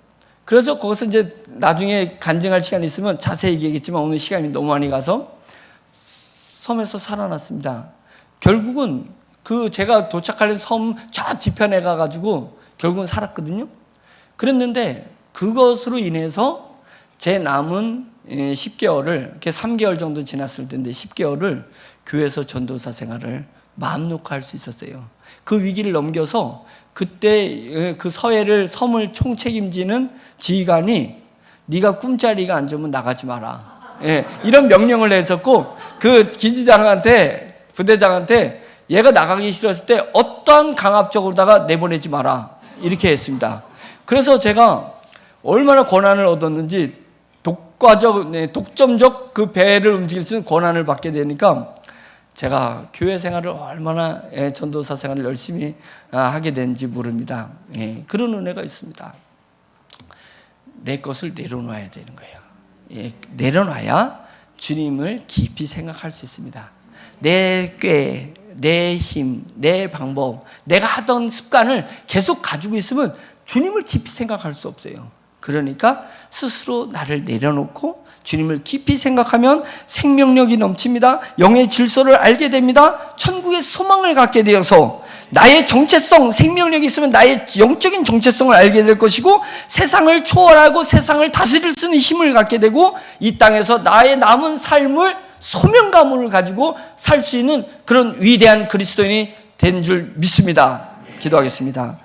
그래서 거기서 이제 나중에 간증할 시간이 있으면 자세히 얘기하겠지만 오늘 시간이 너무 많이 가서 섬에서 살아났습니다. 결국은 제가 도착하는 섬 저 뒤편에 가가지고 결국은 살았거든요. 그랬는데 그것으로 인해서 제 남은 10개월을, 이렇게 3개월 정도 지났을 텐데 10개월을 교회에서 전도사 생활을 마음 놓고 할 수 있었어요. 그 위기를 넘겨서 그때 그 섬을 총책임지는 지휘관이 네가 꿈자리가 안 좋으면 나가지 마라. 이런 명령을 내셨고 그 기지장한테, 부대장한테 얘가 나가기 싫었을 때 어떠한 강압적으로다가 내보내지 마라. 이렇게 했습니다. 그래서 제가 얼마나 권한을 얻었는지 독점적 그 배를 움직일 수 있는 권한을 받게 되니까 제가 교회 생활을 얼마나 전도사 생활을 열심히 하게 된지 모릅니다. 그런 은혜가 있습니다. 내 것을 내려놔야 되는 거예요. 내려놔야 주님을 깊이 생각할 수 있습니다. 내 꾀, 내 힘, 내 방법, 내가 하던 습관을 계속 가지고 있으면 주님을 깊이 생각할 수 없어요. 그러니까 스스로 나를 내려놓고 주님을 깊이 생각하면 생명력이 넘칩니다. 영의 질서를 알게 됩니다. 천국의 소망을 갖게 되어서 나의 정체성, 생명력이 있으면 나의 영적인 정체성을 알게 될 것이고 세상을 초월하고 세상을 다스릴 수 있는 힘을 갖게 되고 이 땅에서 나의 남은 삶을 소명감을 가지고 살 수 있는 그런 위대한 그리스도인이 된 줄 믿습니다. 기도하겠습니다.